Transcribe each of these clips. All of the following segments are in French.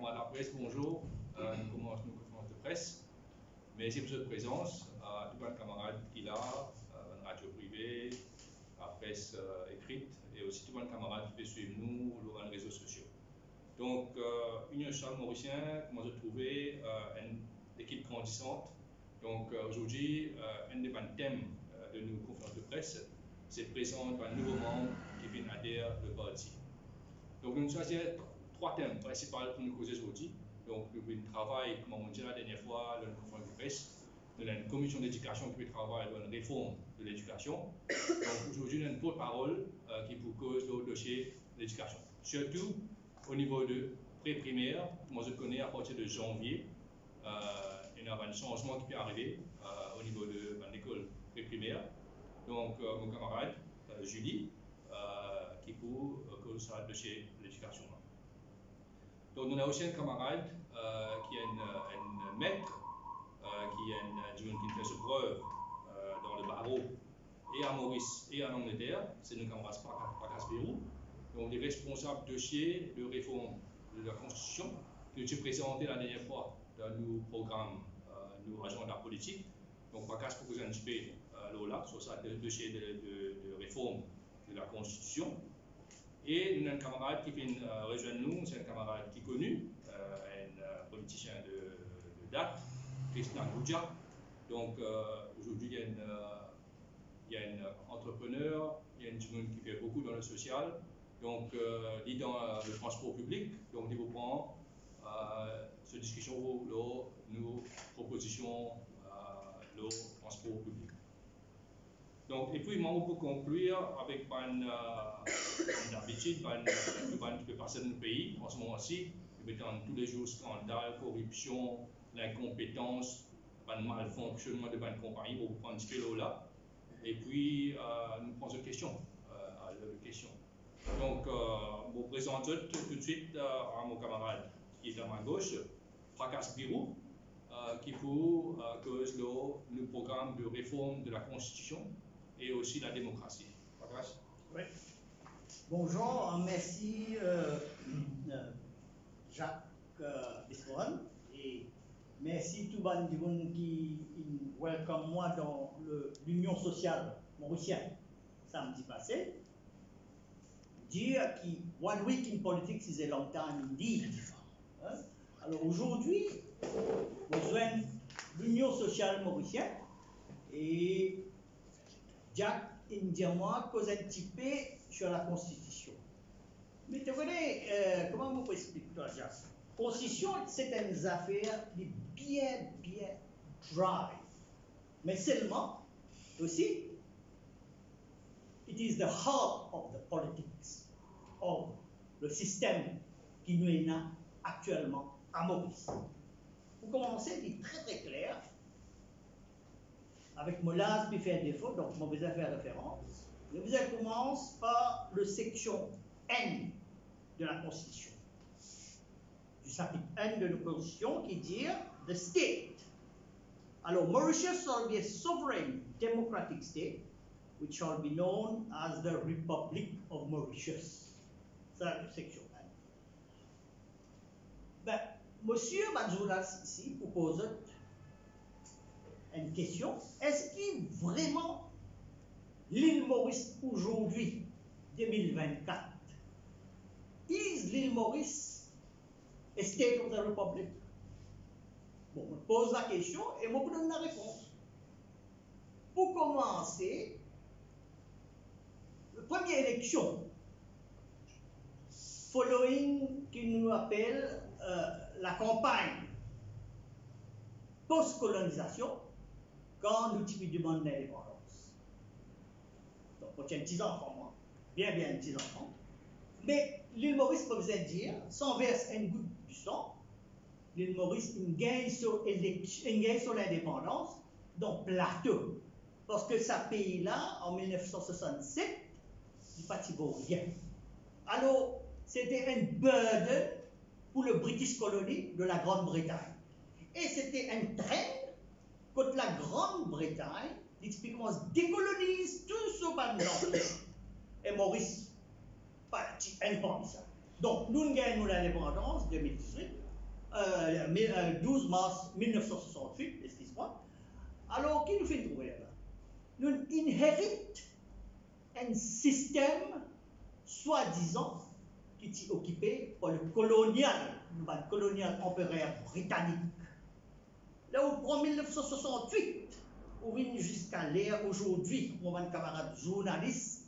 camarades de la presse, bonjour. Nous commençons nos conférences de presse. Merci pour votre présence. À tous les camarades qui sont là, la radio privée, la presse écrite, et aussi tous les camarades qui peuvent suivre nous sur les réseaux sociaux. Donc, Union Sociale Mauricienne, comment se trouver une équipe grandissante. Donc, aujourd'hui, un des thèmes de nos conférences de presse, c'est présenter un nouveau membre qui vient adhérer au parti. Donc, nous choisissons trois thèmes principaux pour nous causer aujourd'hui. Donc, nous travaillons, comme on dit la dernière fois, dans une conférence de presse, dans une commission d'éducation qui travaille dans une réforme de l'éducation. Donc, aujourd'hui, nous avons une porte-parole qui pour cause le dossier de l'éducation. Surtout au niveau de pré-primaire, moi je connais à partir de janvier, il y a un changement qui peut arriver au niveau de l'école pré-primaire. Donc, mon camarade Julie, qui pour cause de dossier de l'éducation. Donc, on a aussi un camarade qui est un maître, qui fait ses preuves dans le barreau et à Maurice et en Angleterre. C'est notre camarade Pakas Bérou. Donc, les responsables dossiers de réforme de la Constitution que j'ai présenté la dernière fois dans nos programmes, nos agendas politiques. Donc, Pakas pour vous anticiper là sur ça, le dossier de réforme de la Constitution. Et nous avons un camarade qui vient rejoindre nous, c'est un camarade qui est connu, un politicien de date, Christian Goudja. Donc aujourd'hui, il y a un entrepreneur, il y a une personne qui fait beaucoup dans le social, donc il est dans le transport public, donc il vous prend cette discussion, nos propositions, le transport public. Donc, et puis, on peut conclure avec, comme d'habitude, qui peut passer dans le pays en ce moment-ci, mettant tous les jours scandale, corruption, l'incompétence, le malfonctionnement de la compagnie, on peut prendre ce là. Et puis, nous prenons une question. Donc, je vous présente tout de suite à mon camarade qui est à ma gauche, Pakas Bérou, qui pour cause le programme de réforme de la Constitution et aussi la démocratie. Pakas? Oui. Bonjour, merci Jacques Biscoran et merci tout le monde qui welcome moi dans l'Union sociale mauricienne samedi passé. Dire que one week in politics is a long time indeed. Hein? Alors aujourd'hui, besoin l'Union sociale mauricienne et Jack moi cause un petit peu sur la Constitution. Mais tu connais, comment vous pouvez expliquer toi, Jack? Constitution, c'est une affaire bien dry. Mais seulement, aussi, it is the heart of the politics, of le système qui nous est là actuellement à Maurice. Pour commencer, il est très clair. Avec Molas, puis fait défaut, donc on va faire référence. Le visa commence par le section N de la Constitution. Du chapitre N de la Constitution qui dit the state. Alors, Mauritius shall be a sovereign democratic state, which shall be known as the Republic of Mauritius. Ça, la section N. Ben, Monsieur Manjoulas ici propose une question, est-ce que vraiment l'île Maurice aujourd'hui, 2024, is l'île Maurice a state of the Republic? Bon, on pose la question et moi je donne la réponse. Pour commencer, la première élection, following qui nous appelle la campagne post-colonisation, quand nous demandons l'indépendance. Donc, on tient 10 enfants, moi, bien 10 enfants. Mais l'île Maurice, peut vous dire, sans verser une goutte du sang, l'île Maurice gagne sur l'indépendance, donc plateau. Parce que ce pays-là, en 1967, il n'est pas rien. Alors, c'était un burden pour le British Colony de la Grande-Bretagne. Et c'était un train contre la Grande-Bretagne, typiquement décolonise tout ce bande et Maurice partit indépendant. Donc, nous gagnons l'indépendance en 2018, 12 mars 1968, excuse-moi. Alors, qui nous fait trouver là? Nous inhéritons un système, soi-disant, qui est occupé par le colonial empereur britannique. Là où, en 1968, on vient jusqu'à l'ère aujourd'hui, mon camarade journaliste,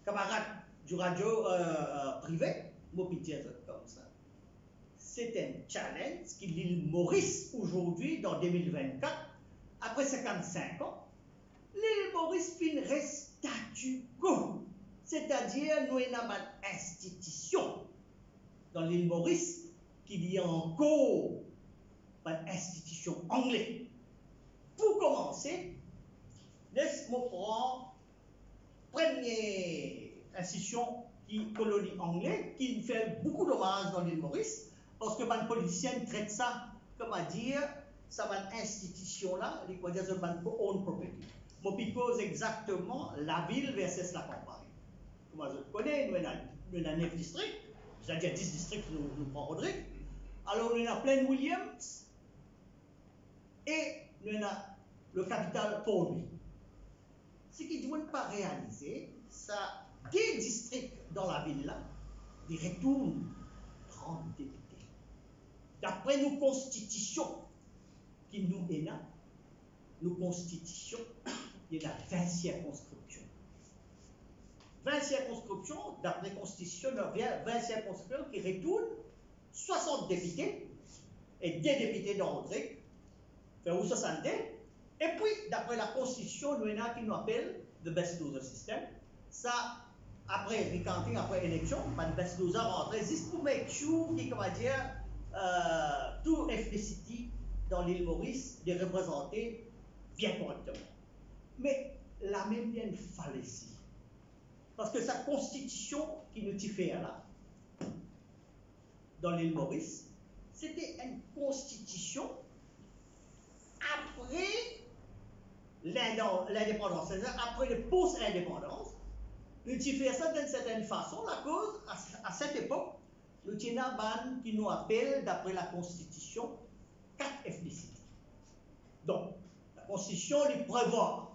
camarade du radio privé, moi puis dire comme ça. C'est un challenge qui l'île Maurice aujourd'hui, dans 2024, après 55 ans, l'île Maurice reste statu quo. C'est-à-dire, nous avons une institution dans l'île Maurice qui y a encore une institution anglaise. Pour commencer, laisse-moi prendre première institution qui colonie anglaise, qui fait beaucoup d'hommages dans l'île Maurice, parce que les politiciens traitent ça, comme à dire, ça va une institution-là, les quoi dire, c'est une own property. Moi, je pose exactement la ville versus la campagne. Comme je connais, nous avons 9 districts, c'est-à-dire 10 districts, nous prenons Rodrigue. Alors, nous avons Plain Williams et nous avons le capital Port Louis. Ce qui ne doit pas réaliser, ça, des districts dans la ville-là, ils retournent 30 députés. D'après nos constitutions qui nous est là, nos constitutions, il y a 20 circonscriptions. 20 circonscriptions, d'après la constitution, il y a 20 circonscriptions qui retournent 60 députés et des députés dans Rodrigue, fait 60. Et puis, d'après la constitution, nous avons qui nous appelle le best loser system. Ça, après recanting, après élection, le best loser rentre juste pour make sure qu'il, comment dire, tout ethnicity dans l'île Maurice est représenté bien correctement. Mais la même bien fallacie. Parce que sa constitution qui nous fait là, dans l'île Maurice, c'était une constitution après l'indépendance, c'est-à-dire après le post-indépendance. Nous fait ça d'une certaine façon, la cause, à cette époque, nous avons un ban qui nous appelle, d'après la Constitution, 4 ethnicités. Donc, la Constitution lui prévoit,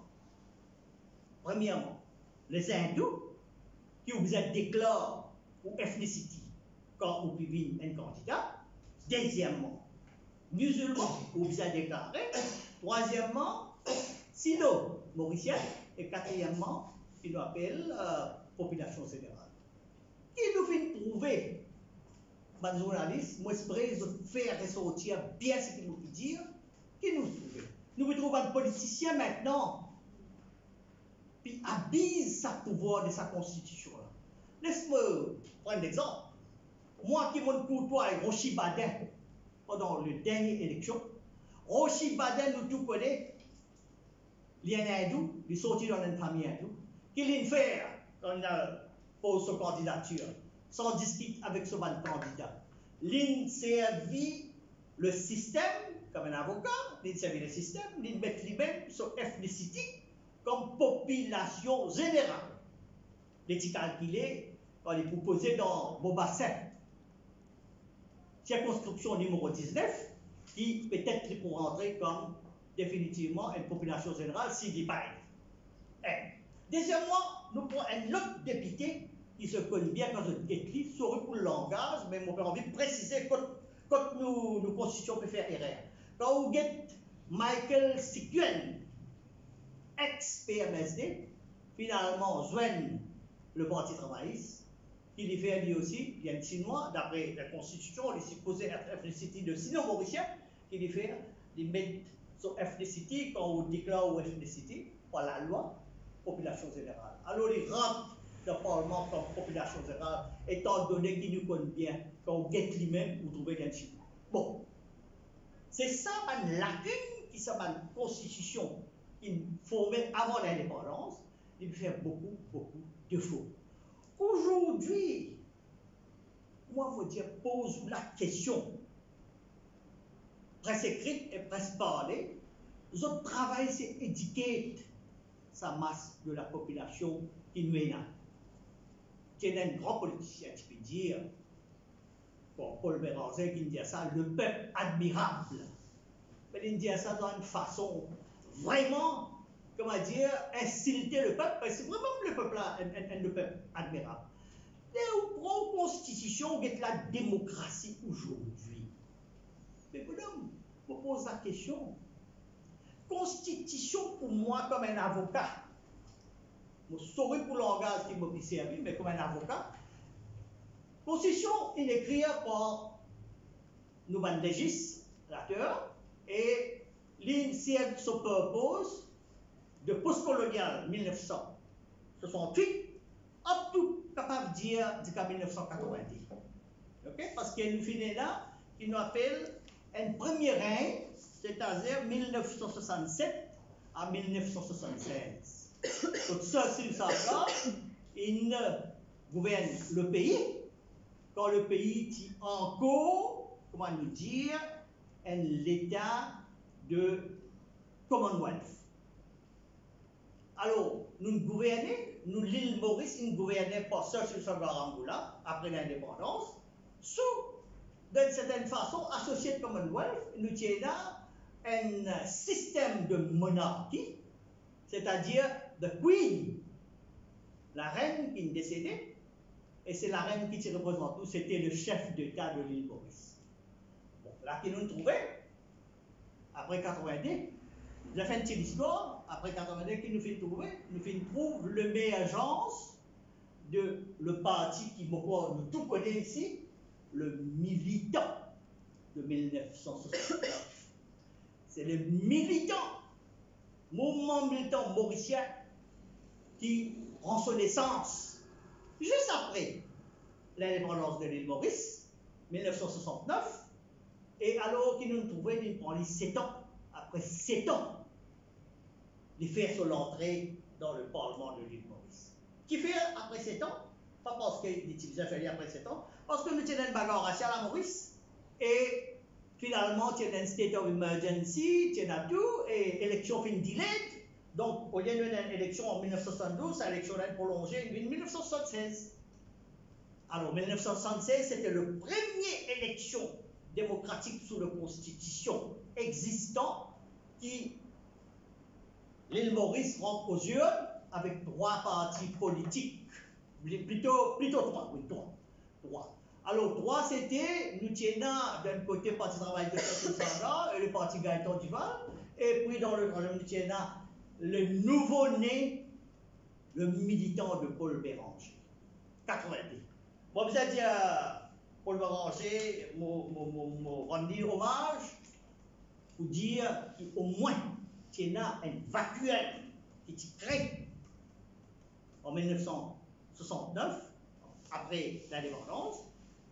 premièrement, les hindous, qui vous êtes déclarés ou ethnicité quand vous vivez un candidat. Deuxièmement, musulmans, où vous êtes déclaré. Troisièmement, sino-mauriciens. Et quatrièmement, il nous appelle population générale. Qui nous fait prouver, les journalistes, moi j'espère faire ressortir bien ce qu'il nous peut dire, qui nous trouve. Nous trouvons un politicien maintenant, puis abuse sa pouvoir de sa constitution. Laisse-moi prendre l'exemple. Moi qui m'en côtoie avec Rochi Badin pendant la dernière élection, Rochi Badin nous tout connaît, il y a un hindou, il est sorti dans une famille hindoue, qu'il vient faire quand il pose sa candidature, sans discuter avec ce candidat. Il servi le système comme un avocat, il servi le système, il met lui-même son ethnicité comme population générale. Il est calculé quand il est proposé dans mon bassin. Circonscription numéro 19, qui peut-être pour rentrer comme définitivement une population générale s'il y paye. Deuxièmement, nous prenons un autre député qui se connaît bien quand je écris, saurait pour le langage, mais j'ai envie de préciser quand nos constitutions peuvent faire erreur. Quand vous avez Michael Sikuen, ex-PMSD, finalement joignent le Parti travailliste, qui lui fait lui aussi, il y a un Chinois, d'après la Constitution, il est supposé être ethnicité de sino-mauricien, qui lui fait, il met son ethnicité quand on déclare ethnicité par la loi, population générale. Alors il rentre dans le Parlement comme population générale, étant donné qu'il nous connaît bien, quand on guette lui-même, vous trouvez un Chinois. Bon, c'est ça une lacune qui s'appelle une constitution qui formait avant l'indépendance, il fait beaucoup de faux. Aujourd'hui, moi, je veux dire, pose la question, presse écrite et presse parlée, notre travail, c'est éduquer sa masse de la population qui nous est là. Qui est un grand politicien, tu peux dire, Paul Béranger qui dit ça, le peuple admirable. Mais il dit ça dans une façon vraiment, comment dire, insulter le peuple, parce que c'est vraiment le peuple là, le peuple admirable. Et pour constitution, est la démocratie aujourd'hui. Mais madame, je me pose la question. Constitution pour moi comme un avocat, je saurais pour le langage qui m'a servi, mais comme un avocat, constitution est écrite par nous législateurs et l'initiative se propose de postcolonial 1968 up to capable de dire jusqu'à 1990. Okay? Parce qu'il nous finit là, qui nous appelle un premier règne, c'est-à-dire 1967 à 1976. Donc ça, c'est ça là, il gouverne le pays, quand le pays est encore, comment nous dire, un état de Commonwealth. Alors, nous gouvernons, nous l'île Maurice, nous gouvernons par ça sur Angola, après l'indépendance, sous, d'une certaine façon, associé de Commonwealth, nous avons un système de monarchie, c'est-à-dire the Queen, la reine qui est décédée, et c'est la reine qui se représente tout, c'était le chef d'État de l'île Maurice. Bon, là, qui nous trouvons, après 90, la fin de l'histoire, après 82, qui nous fait trouver, trouve le meilleur agence de le parti qui nous tout connaît ici, le militant de 1969. C'est le militant, mouvement militant mauricien qui prend son essence juste après l'indépendance de l'île Maurice, 1969, et alors qu'il nous trouvait, il prend les 7 ans. Après 7 ans, il fait son entrée dans le Parlement de l'île Maurice. Qui fait après 7 ans, pas parce qu'il a fallu après 7 ans, parce que nous avons une bagarre raciale à Maurice, et finalement, il y a un state of emergency, il y a tout, et élection fin delayed. Donc, au lieu d'une élection en 1972, l'élection a été prolongée en 1976. Alors, 1976, c'était la première élection démocratique sous la Constitution existante qui l'île Maurice rentre aux urnes avec 3 partis politiques. Plutôt 3, oui, 3. Alors, 3, c'était, nous tiennons d'un côté le Parti Travail de Saint-Saint et le Parti Gaëtan Duval, et puis dans le troisième, nous tiennons le nouveau-né, le militant de Paul Béranger. 90. Bon, vous avez dit Paul Béranger, me rendre hommage pour dire qu'au moins, il y a un vacuum qui est créé en 1969, après l'indépendance.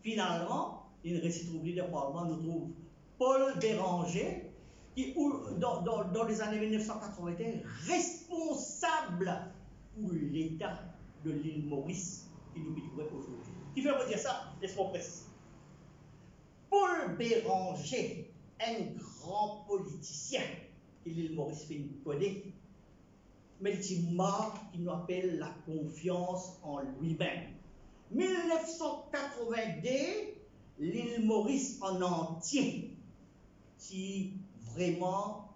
Finalement, il reste oublié le Parlement, nous trouve Paul Béranger, qui, dans les années 1980, était responsable pour l'État de l'île Maurice qui nous vit aujourd'hui. Qui fait vous dire ça? Laisse-moi préciser. Paul Béranger, un grand politicien, que l'île Maurice fait une connaît, mais il marque qui nous appelle la confiance en lui-même. 1982, l'île Maurice en entier, qui vraiment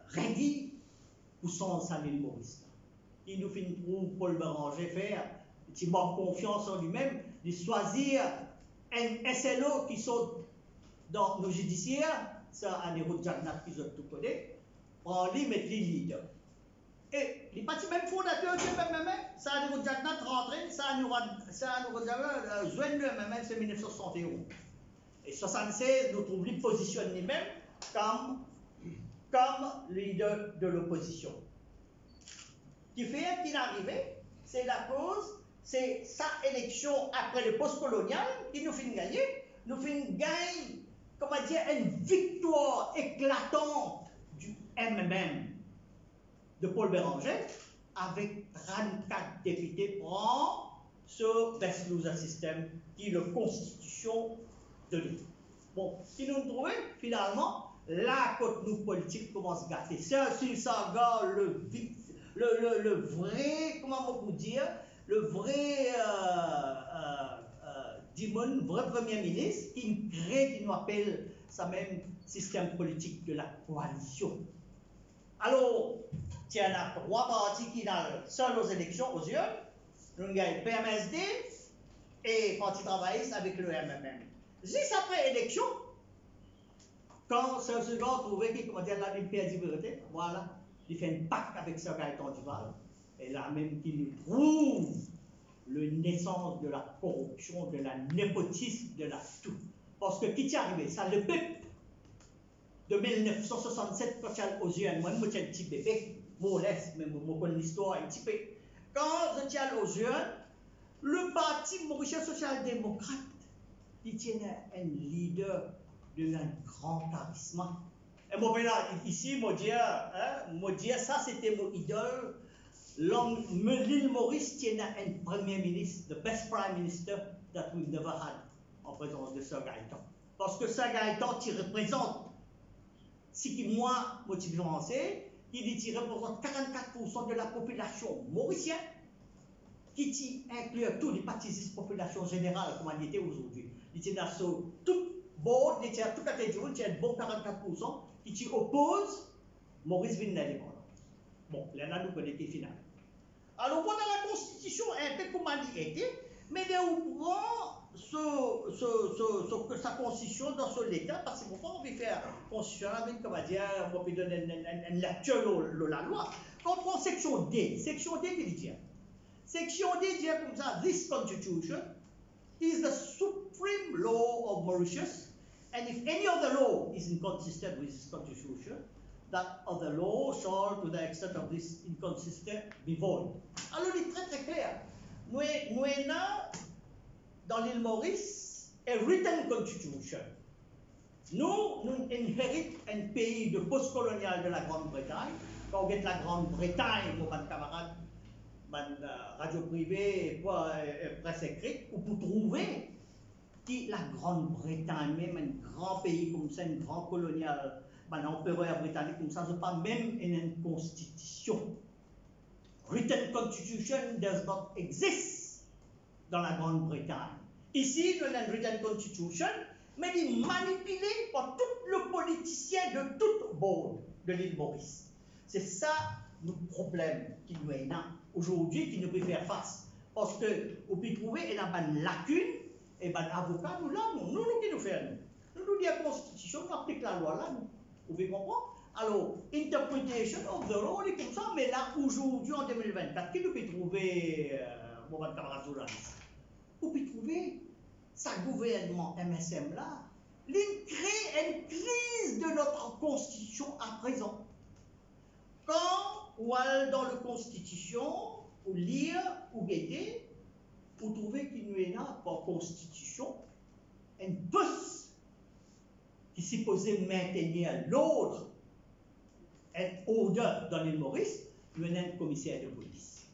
ready pour son à l'île Maurice. Il nous fait trouver Paul Béranger faire, qui marque confiance en lui-même, de choisir un SLO qui sont dans nos judiciaires, ça a des routes Jagnat qui sont tout connus, en lui mettre les leaders. Et les partis même fondateurs, ça a des routes Jagnat rentré, ça a nous joint même, c'est 1961. Et 1976, nous trouvons lui positionne lui-même comme leader de l'opposition. Qui fait qu'il est arrivé, c'est la cause, c'est sa élection après le post-colonial qui nous fait gagner, comment dire, une victoire éclatante du MMM de Paul Béranger avec 34 députés pour ce best-loser system qui est la constitution de l'État. Bon, si nous trouvons finalement, là, quand nous politiques commencent à gâter, c'est ça, regarde le vrai, comment on peut dire, le vrai du vrai premier ministre qui crée, qui nous appelle ça même système politique de la coalition. Alors, il y a trois partis qui sont seuls aux élections, aux urnes. Nous avons PMSD et Parti travailliste avec le MMM. Juste après l'élection, quand ce second trouvait qu'il perd liberté, voilà, il fait un pacte avec ce Gaëtan Duval. Et là même qu'il nous prouve la naissance de la corruption, de la népotisme, de la tout. Parce que qui t'est arrivé? Ça, le peuple de 1967, quand il aux yeux, moi, je suis un petit bébé, moi, mais je connais l'histoire un petit peu. Quand je suis aux yeux, le parti Mauricien social-démocrate, il tient un leader d'un grand charisme. Et moi, ici, moi, dire, ça, c'était mon idole. L'île Maurice tient un premier ministre, the best prime minister that we've never had, en présence de Sir Gaëtan. Parce que Sir Gaëtan, qui représente, ce qui moi, différencié, il représente 44% de la population mauricienne, qui inclut tous les partis de population générale, comme il était aujourd'hui. Il tient sur tout bord, il tient tout catégorie, il tient un bon 44%, qui oppose Maurice Ville l'indépendance. Bon, là, nous connaissons le final. Alors, voilà la Constitution, un peu comme elle était, mais on prend sa Constitution dans son état, parce qu'on peut faire Constitution avec, comment dire, on peut donner une lecture de la loi. Quand on prend section D, section D, qu'est-ce qu'il dit? Section D dit comme ça, this Constitution is the supreme law of Mauritius, and if any other law is inconsistent with this Constitution, that other law shall, to the extent of this inconsistent, be void. Alors, il est très très clair. Nous avons dans l'île Maurice a written constitution. Nous inhéritons un pays de post-colonial de la Grande-Bretagne. Quand on est la Grande-Bretagne, mon camarade, radio privée, presse écrite, ou pour trouver que la Grande-Bretagne, même un grand pays comme ça, un grand colonial, un empereur britannique comme ça, n'est pas même une constitution. Written constitution does not exist dans la Grande-Bretagne. Ici, nous avons une written constitution, mais il est manipulé par tous les politiciens de tout bord de l'île Maurice. C'est ça le problème qui nous est là aujourd'hui, qui nous peut faire face. Parce que, on peut trouver une lacune, et ben l'avocat, nous qui nous faisons. Nous disons la constitution, nous appliquons la loi là, nous. Vous pouvez comprendre? Alors, interpretation of the law, c'est comme ça, mais là, aujourd'hui, en 2024, qui nous peut trouver, mon camarade journaliste? Vous pouvez trouver, sa gouvernement MSM là, il crée une crise de notre constitution à présent. Quand, ou dans la constitution, ou lire, ou guetter, vous trouvez qu'il nous a par constitution, une poste qui est supposé maintenir l'ordre, un order dans l'île Maurice, nous avons un commissaire de police.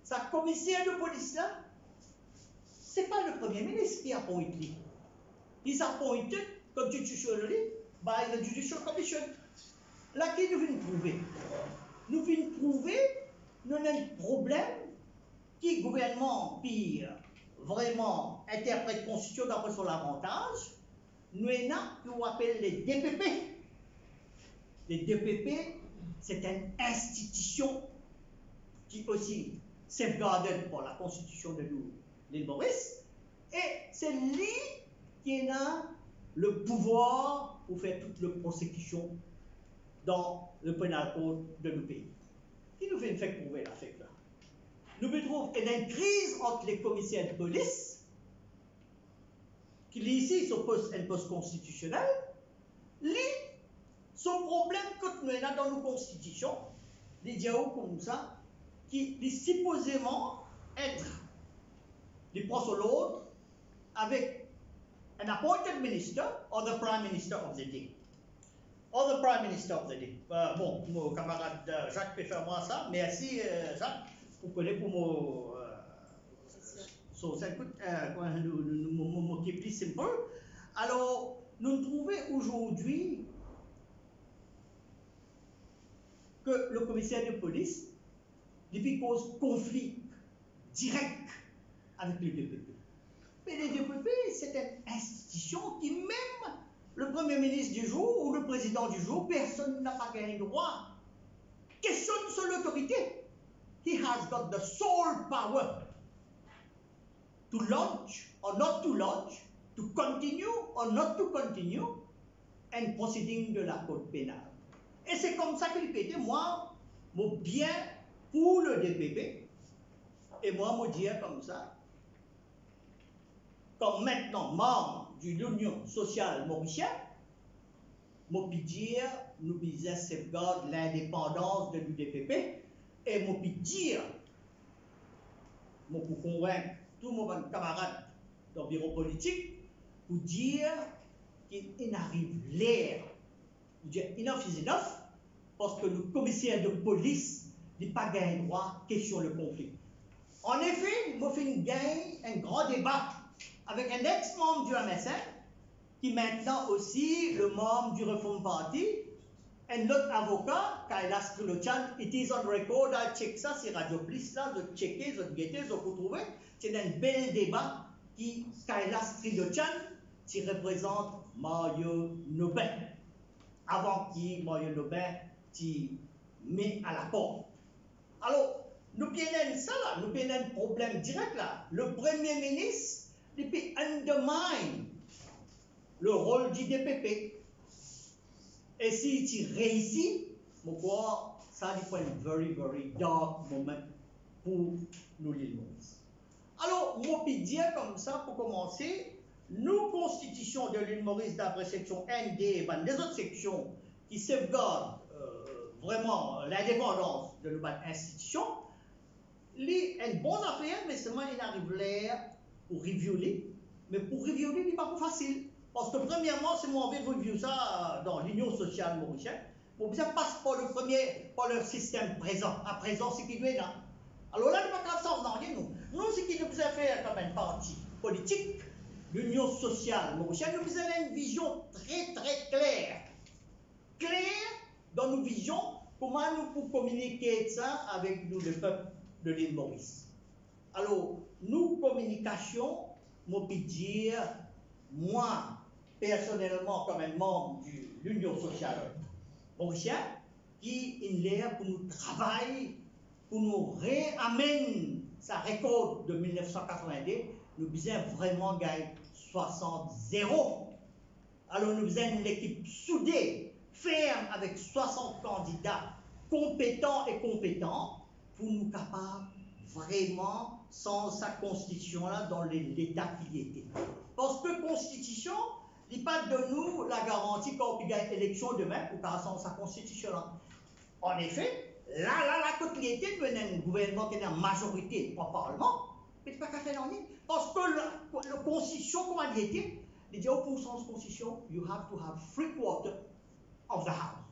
Ce commissaire de police là, ce n'est pas le premier ministre qui appointe lui. Il appointe constitutionnally by the Judicial Commission. Là, qui nous vient prouver? Nous vient prouver nous avons un problème qui le gouvernement pire vraiment interprète la constitution d'après son avantage. Nous avons ce qu'on appelle les DPP. Les DPP, c'est une institution qui est aussi sauvegardée par la constitution de l'île Maurice. Et c'est lui qui a le pouvoir pour faire toute la prosecution dans le penal code de nos pays. Qui nous fait prouver la fait là? Nous trouvons une crise entre les commissaires de police, qui ici s'oppose à un poste constitutionnel, son problème que nous avons dans nos constitutions, les dialogues comme ça, qui est supposément être les prend sur l'autre avec un appointed minister or the prime minister of the day. Or the prime minister of the day. Bon, mon camarade Jacques peut faire moi ça, merci Jacques, vous connaissez pour mon qui est plus simple. Alors, nous trouvons aujourd'hui que le commissaire de police, depuis cause conflit direct avec le DPP. Mais les DPP, c'est une institution qui, même le Premier ministre du jour ou le président du jour, personne n'a pas gagné droit. Questionne sur l'autorité. He has got the sole power to launch or not to launch, to continue or not to continue, and proceeding de la code pénale. Et c'est comme ça qu'il peut dire, moi, mon bien pour le DPP, et moi, me dire comme ça, comme maintenant membre de l'Union sociale mauricienne, je peux dire, nous devons sauvegarder l'indépendance de l'UDPP, et je peux dire, je peux convaincre tous mes camarades dans le bureau politique pour dire qu'il arrive l'air. Enough is enough, parce que le commissaire de police n'a pas gagné droit question le conflit. En effet, je fais gagner un grand débat avec un ex-membre du MSN, qui est maintenant aussi le membre du Reform Party, un autre avocat, Kailas Trilochan, it is on record, I check ça, c'est Radio Bliss là, je checker, je guetter, je vous trouver. C'est un bel débat qui, Kailas Trilochan, qui représente Mario Nobin. Avant qu'il Mario Nobin, qui met à la porte. Alors, nous avons ça là, nous avons un problème direct là. Le Premier ministre, il peut undermine le rôle du DPP. Et si tu réussis, ça c'est un very, very dark moment pour nous l'île Maurice. Alors, moi, je peux dire comme ça, pour commencer, nos constitutions de l'île Maurice, d'après section ND et des autres sections qui sauvegardent vraiment l'indépendance de nos institutions, c'est une bonne affaire, mais seulement il arrive l'air pour reviewer. Mais pour reviewer, ce n'est pas facile. Parce que premièrement, c'est moi envie de review ça dans l'Union sociale mauricienne. Pour ça passe par le système présent. À présent, c'est qui doit là. Alors là, il n'y a pas grave ça dans nous. Nous, ce qui nous a fait comme un parti politique, l'Union sociale mauricienne, nous avons une vision très très claire. Claire dans nos visions, comment nous pouvons communiquer ça avec nous, le peuple de l'île Maurice. Alors, nous, communication, je peux dire, moi, personnellement, comme un membre de l'Union sociale mauricienne, qui est l'air pour nous travailler, pour nous réamener sa record de 1982, nous avons vraiment gagné 60-0. Alors, nous avons une équipe soudée, ferme, avec 60 candidats compétents et compétents, pour nous capables vraiment, sans sa constitution là, dans l'état qu'il était. Parce que constitution, il pas de nous la garantie qu'on peut gagner l'élection demain pour qu'à sa constitution là. En effet, la côté de un gouvernement qui est en majorité au Parlement, mais pas qu'à faire rien. Parce que la constitution, comment elle était, il dit au pour sens constitution, you have to have 3/4 of the house.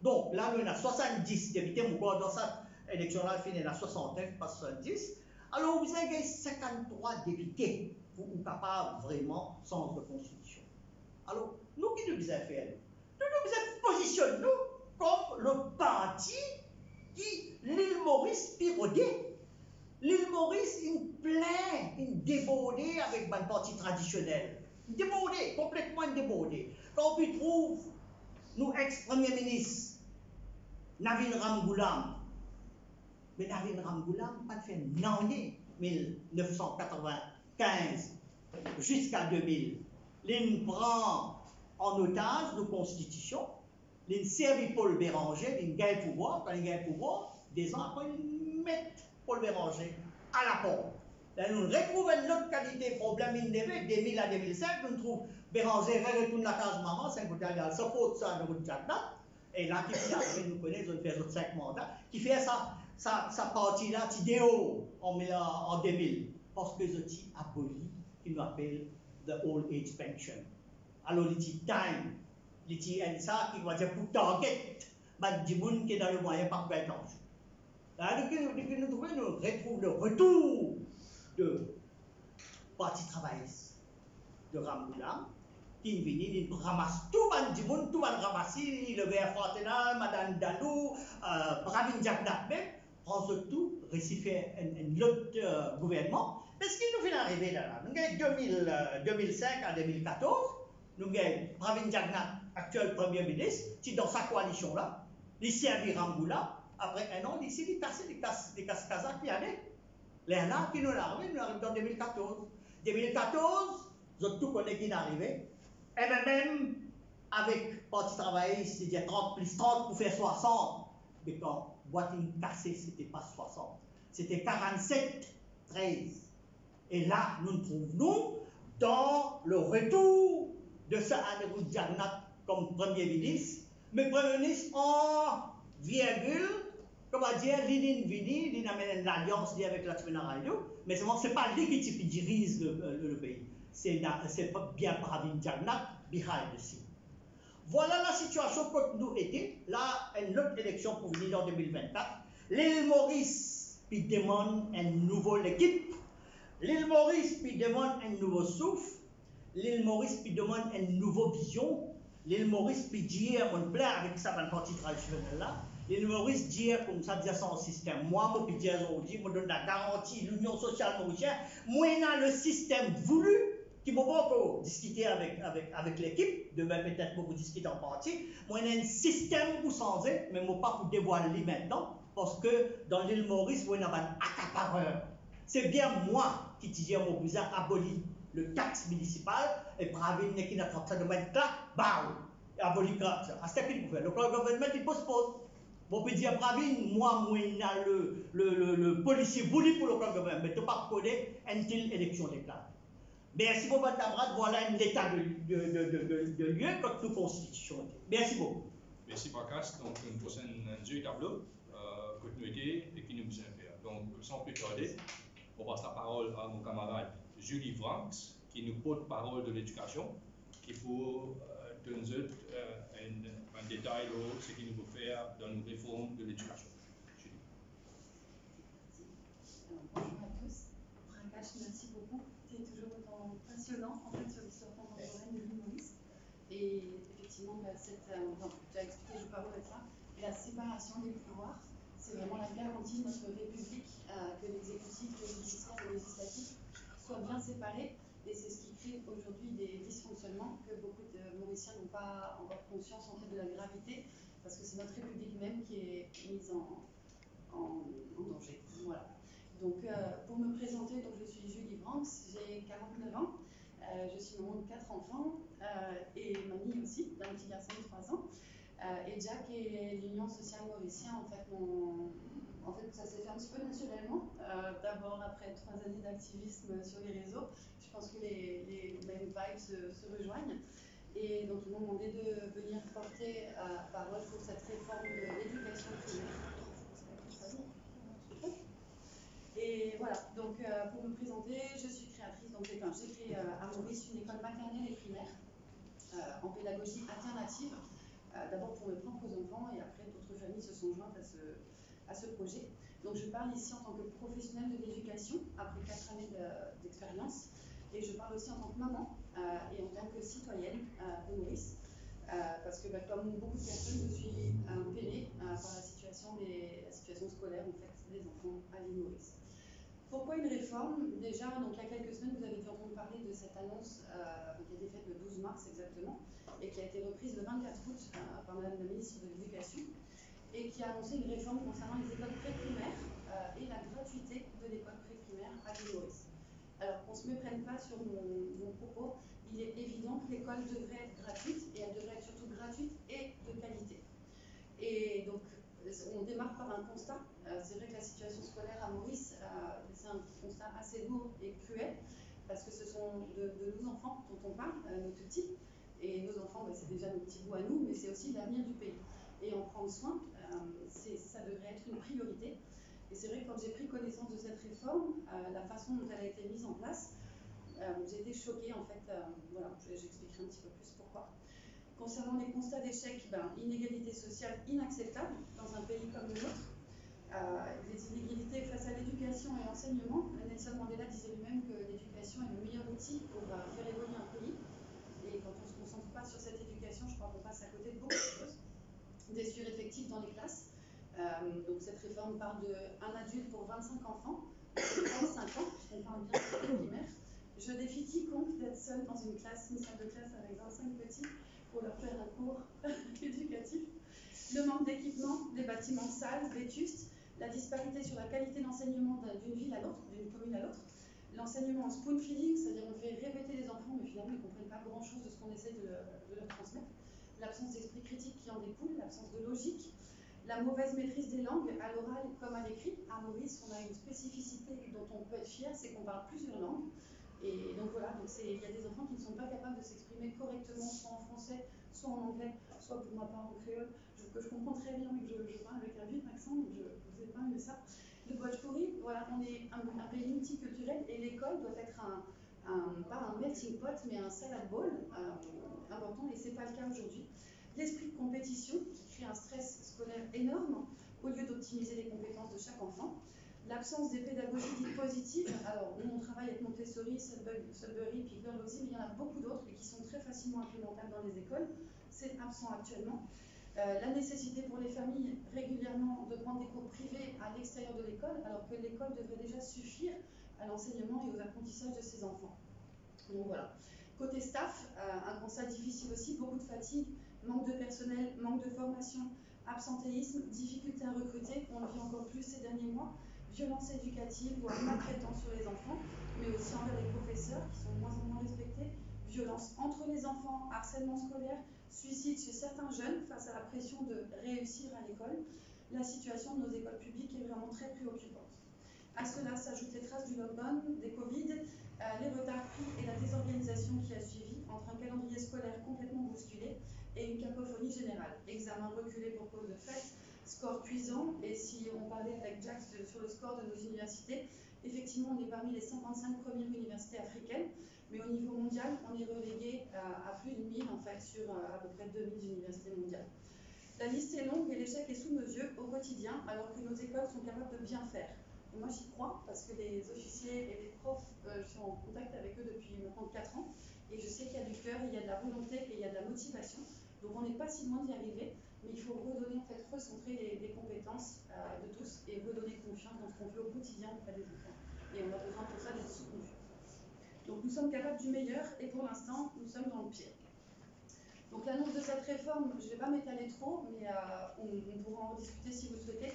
Donc là, nous avons 70 députés, dans cette élection-là, il y a 69, pas 70. Alors, vous avez 53 députés pour être capable vraiment sens de constitution. Alors, nous, qui nous avons fait? Nous nous positionnons comme le parti qui, l'île Maurice, pirodé. L'île Maurice, il plein, il débordé avec un parti traditionnel. Débordé, complètement débordé. Quand on trouve nos ex-premiers ministres, Navin Ramgoolam, mais Navin Ramgoolam pas fait l'année 1995 jusqu'à 2000. Il prend en otage nos constitutions, il servi Paul Béranger, il gagne le pouvoir, quand il gagne le pouvoir, des ans après, il met Paul Béranger à la porte. Là, nous retrouvons une autre qualité de problème, il devait, 2000 à 2005, nous trouvons Béranger retourne la case maman, 5 ans, il ça faute ça de route et là, qui fait après, nous connaissons, on fait 5 mandats, qui fait sa partie-là, idéo en 2000, parce que les outils abolis, qui nous appellent the old age pension. Alors, les time, les ça qui doit dire pour target, mais du monde qui est dans le moyen par pétanche. Là, nous retrouvons le retour de parti travailliste de Ramgoolam, qui vient, il ramasse tout le monde, tout le monde ramasse, le Vert Fontenay, Madame Dalou, Bravin Jacknap même, prend ce tout, récifie un autre gouvernement, Mais ce qui nous fait arriver là, nous avons 2005 à 2014, nous avons Pravin Jagnnath, actuel Premier ministre, qui dans sa coalition là, il servi Rangoula, après un an, ici, il casse des Kazakhs qui allaient. Les là qui nous arrivent dans 2014. 2014, vous tout connaissez qui est arrivé. Et même avec le Parti travailliste, il y a 30 plus 30 pour faire 60. Mais quand Boitine cassé, ce n'était pas 60. C'était 47, 13. Et là, nous nous trouvons dans le retour de Anirudh Jagnnath comme Premier ministre, mais Premier ministre en virgule, comment dire, l'Inin Vini, l'In amène l'alliance avec la Trinaraïdo, mais ce n'est pas lui qui dirige le pays. C'est bien Pravin Jagnnath behind the scene. Voilà la situation que nous était. Là, une autre élection pour venir en 2024. L'île Maurice puis demande une nouvelle équipe. L'île Maurice puis demande un nouveau souffle. L'île Maurice puis demande une nouvelle vision. L'île Maurice puis dire, on plaît avec ça dans le parti traditionnel là. L'île Maurice dire comme ça, dire son système. Moi, je peux dire aujourd'hui, je donne la garantie, l'Union sociale mauricienne, moi, on a le système voulu qui m'a beaucoup discuté avec l'équipe, demain peut-être pour vous discuter en partie. Moi, on a un système pour changer, mais je ne pas pour dévoiler maintenant, parce que dans l'île Maurice, on a un accapareur. C'est bien moi qui disais mon cousin abolit le taxe municipal et Pravin qui n'a pas de mettre là, bah, abolit le taxe. À ce qu'il faut faire. Le gouvernement il postpone. Bon, peut dire Pravin, moi, on a le policier voulu pour le gouvernement, mais tu ne pas connaître une telle élection légale. Merci beaucoup, Tabrad. Voilà un état de lieu comme toute constitution. Merci beaucoup. Merci, Bakas. Donc, une prochaine jeu tableau, continuité et qui nous besoin de faire. Donc, sans plus tarder, on passe la parole à mon camarade Julie Franks, qui nous porte-parole de l'éducation, qui pour donner un détail de ce qu'il nous veut faire dans une réforme de l'éducation. Julie. Bonjour à tous. Prakash, merci beaucoup. C'est toujours autant passionnant en fait sur l'histoire contemporaine de l'île Maurice. Et effectivement, tu as expliqué, je ne vais pas remettre ça, la séparation des pouvoirs, c'est vraiment la garantie de notre République que l'exécutif, le judiciaire et le législatif soient bien séparés. Et c'est ce qui crée aujourd'hui des dysfonctionnements que beaucoup de Mauriciens n'ont pas encore conscience en fait, de la gravité, parce que c'est notre République même qui est mise en danger. Voilà. Donc, pour me présenter, donc, je suis Julie Franks, j'ai 49 ans, je suis maman de 4 enfants et mamie aussi d'un petit garçon de 3 ans. Et Jack et l'Union sociale mauricienne, en fait, ça s'est fait un petit peu naturellement. D'abord, après 3 années d'activisme sur les réseaux, je pense que les mêmes vibes se rejoignent. Et donc, ils m'ont demandé de venir porter parole pour cette réforme de l'éducation primaire. Et voilà, donc pour me présenter, je suis créatrice, donc j'ai créé à Maurice une école maternelle et primaire en pédagogie alternative, d'abord pour mes propres enfants et après d'autres familles se sont jointes à ce projet. Donc je parle ici en tant que professionnelle de l'éducation, après 4 années d'expérience, et je parle aussi en tant que maman et en tant que citoyenne de Maurice, parce que comme beaucoup de personnes, je suis peinée par la situation scolaire en fait, des enfants à l'île Maurice. Pourquoi une réforme? Déjà, donc, il y a quelques semaines, vous avez dû entendre parler de cette annonce qui a été faite le 12 mars exactement et qui a été reprise le 24 août par Madame la ministre de l'Éducation et qui a annoncé une réforme concernant les écoles pré-primaires et la gratuité de l'école pré-primaire à l'île Maurice. Alors, qu'on ne se méprenne pas sur mon propos, il est évident que l'école devrait être gratuite et elle devrait être surtout gratuite et de qualité. Et donc, on démarre par un constat. C'est vrai que la situation scolaire à Maurice, c'est un constat assez lourd et cruel, parce que ce sont de nos enfants dont on parle, nos tout petits. Et nos enfants, c'est déjà nos petits bouts à nous, mais c'est aussi l'avenir du pays. Et en prendre soin, ça devrait être une priorité. Et c'est vrai que quand j'ai pris connaissance de cette réforme, la façon dont elle a été mise en place, j'ai été choquée en fait. Voilà, j'expliquerai un petit peu plus pourquoi. Concernant les constats d'échec, inégalité sociale inacceptable dans un pays comme le nôtre, des inégalités face à l'éducation et l'enseignement. Nelson Mandela disait lui-même que l'éducation est le meilleur outil pour faire évoluer un pays. Et quand on ne se concentre pas sur cette éducation, je crois qu'on passe à côté de beaucoup de choses. Des sureffectifs dans les classes. Donc cette réforme parle d'un adulte pour 25 enfants. 5 ans, on parle bien de primaire. Je défie quiconque d'être seul dans une salle de classe avec 25 petits pour leur faire un cours éducatif. Le manque d'équipement, des bâtiments sales, vétustes, la disparité sur la qualité d'enseignement d'une ville à l'autre, d'une commune à l'autre, l'enseignement en spoon feeding, c'est-à-dire on fait répéter les enfants, mais finalement ils ne comprennent pas grand-chose de ce qu'on essaie de leur transmettre, l'absence d'esprit critique qui en découle, l'absence de logique, la mauvaise maîtrise des langues, à l'oral comme à l'écrit. À Maurice, on a une spécificité dont on peut être fier, c'est qu'on parle plusieurs langues. Et donc voilà, il y a des enfants qui ne sont pas capables de s'exprimer correctement, soit en français, soit en anglais, soit pour ma part en créole, que je comprends très bien, mais que je parle avec un vif accent, donc je vous épargne de ça. Le Bhojpuri, voilà, on est un pays multiculturel et l'école doit être pas un melting pot, mais un salad bowl important, et ce n'est pas le cas aujourd'hui. L'esprit de compétition qui crée un stress scolaire énorme au lieu d'optimiser les compétences de chaque enfant. L'absence des pédagogies dites positives. Alors, nous, on travaille avec Montessori, Sudbury, puis Pearl-Losey, mais il y en a beaucoup d'autres et qui sont très facilement implémentables dans les écoles. C'est absent actuellement. La nécessité pour les familles régulièrement de prendre des cours privés à l'extérieur de l'école, alors que l'école devrait déjà suffire à l'enseignement et aux apprentissages de ses enfants. Donc voilà. Côté staff, un constat difficile aussi, beaucoup de fatigue, manque de personnel, manque de formation, absentéisme, difficulté à recruter, on le vit encore plus ces derniers mois, violence éducative, voire maltraitance sur les enfants, mais aussi envers les professeurs qui sont de moins en moins respectés, violence entre les enfants, harcèlement scolaire, suicide chez certains jeunes face à la pression de réussir à l'école. La situation de nos écoles publiques est vraiment très préoccupante. À cela s'ajoutent les traces du lockdown, des Covid, les retards pris et la désorganisation qui a suivi, entre un calendrier scolaire complètement bousculé et une cacophonie générale. Examen reculé pour cause de fête, score cuisant, et si on parlait avec Jack sur le score de nos universités, effectivement on est parmi les 55 premières universités africaines, mais au niveau mondial, on est relégué à plus de 1000 en fait, sur à peu près 2000 universités mondiales. La liste est longue et l'échec est sous nos yeux au quotidien, alors que nos écoles sont capables de bien faire. Et moi j'y crois, parce que les officiers et les profs, je suis en contact avec eux depuis maintenant 4 ans, et je sais qu'il y a du cœur, il y a de la volonté et il y a de la motivation. Donc on n'est pas si loin d'y arriver, mais il faut redonner, en fait, recentrer les compétences de tous et redonner confiance dans ce qu'on fait au quotidien auprès des enfants. Et on a besoin pour ça d'être soutenus. Donc nous sommes capables du meilleur et pour l'instant, nous sommes dans le pire. Donc l'annonce de cette réforme, je ne vais pas m'étaler trop, mais on pourra en rediscuter si vous souhaitez.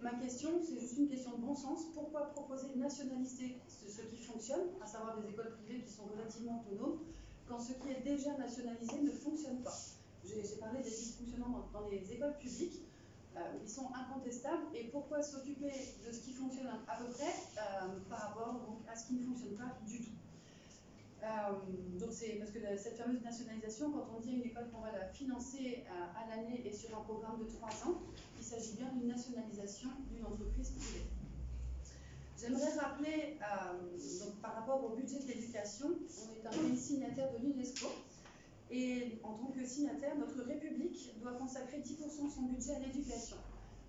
Ma question, c'est juste une question de bon sens. Pourquoi proposer de nationaliser ce qui fonctionne, à savoir des écoles privées qui sont relativement autonomes, quand ce qui est déjà nationalisé ne fonctionne pas? J'ai parlé des dysfonctionnements dans les écoles publiques. Ils sont incontestables. Et pourquoi s'occuper de ce qui fonctionne à peu près par rapport donc, à ce qui ne fonctionne pas du tout? Donc c'est parce que cette fameuse nationalisation, quand on dit à une école qu'on va la financer à l'année et sur un programme de 3 ans, il s'agit bien d'une nationalisation d'une entreprise privée. J'aimerais rappeler, donc par rapport au budget de l'éducation, on est un pays signataire de l'UNESCO, et en tant que signataire, notre République doit consacrer 10% de son budget à l'éducation.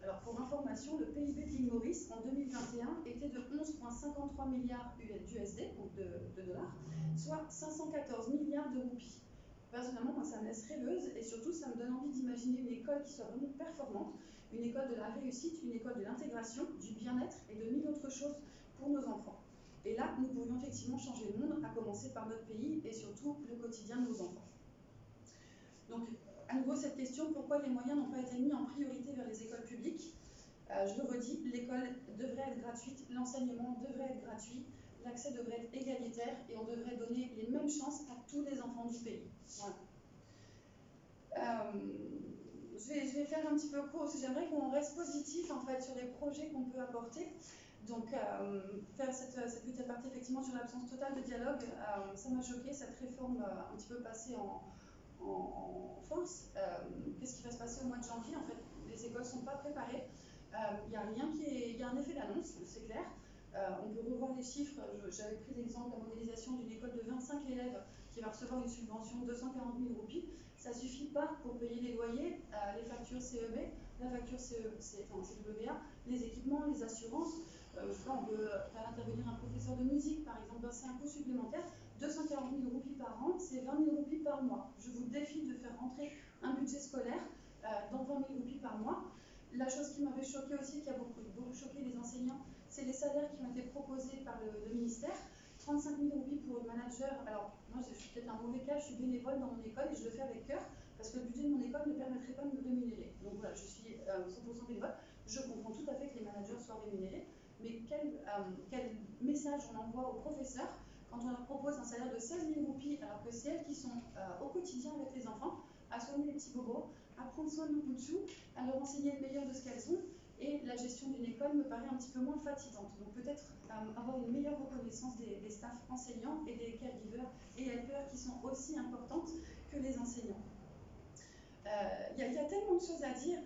Alors pour information, le PIB de l'île Maurice en 2021 était de 11,53 milliards d'USD, donc de dollars, soit 514 milliards de roupies. Personnellement, moi ça me laisse rêveuse et surtout ça me donne envie d'imaginer une école qui soit vraiment performante, une école de la réussite, une école de l'intégration, du bien-être et de 1000 autres choses pour nos enfants. Et là, nous pourrions effectivement changer le monde, à commencer par notre pays et surtout le quotidien de nos enfants. Donc, à nouveau, cette question, pourquoi les moyens n'ont pas été mis en priorité vers les écoles publiques? Je le redis, l'école devrait être gratuite, l'enseignement devrait être gratuit, l'accès devrait être égalitaire et on devrait donner les mêmes chances à tous les enfants du pays. Voilà. Je vais faire un petit peu court, parce que j'aimerais qu'on reste positif en fait, sur les projets qu'on peut apporter. Donc, faire cette petite partie effectivement sur l'absence totale de dialogue, ça m'a choqué, cette réforme un petit peu passée en force. Qu'est-ce qui va se passer au mois de janvier? En fait, les écoles ne sont pas préparées. Il y a rien qui est. Il y a un effet d'annonce, c'est clair. On peut revoir les chiffres. J'avais pris l'exemple de la modélisation d'une école de 25 élèves qui va recevoir une subvention de 240 000 roupies. Ça ne suffit pas pour payer les loyers, les factures CEB, la facture CWA, les équipements, les assurances. Je sais pas, on peut faire intervenir un professeur de musique, par exemple, c'est un coût supplémentaire. 240 000 roupies par an, c'est 20 000 roupies par mois. Je vous défie de faire rentrer un budget scolaire dans 20 000 roupies par mois. La chose qui m'avait choqué aussi, qui a beaucoup choqué les enseignants, c'est les salaires qui ont été proposés par le ministère. 35 000 roupies pour une manager. Alors, moi, je suis peut-être un mauvais cas, je suis bénévole dans mon école et je le fais avec cœur parce que le budget de mon école ne permettrait pas de me rémunérer. Donc voilà, je suis 100% bénévole. Je comprends tout à fait que les managers soient rémunérés, mais quel message on envoie aux professeurs quand on leur propose un salaire de 16 000 roupies alors que c'est elles qui sont au quotidien avec les enfants, à soigner les petits bobos, à prendre soin de nos boutchous, à leur enseigner le meilleur de ce qu'elles ont. Et la gestion d'une école me paraît un petit peu moins fatigante. Donc peut-être avoir une meilleure reconnaissance des staffs enseignants et des caregivers et helpers qui sont aussi importantes que les enseignants. Il y a tellement de choses à dire.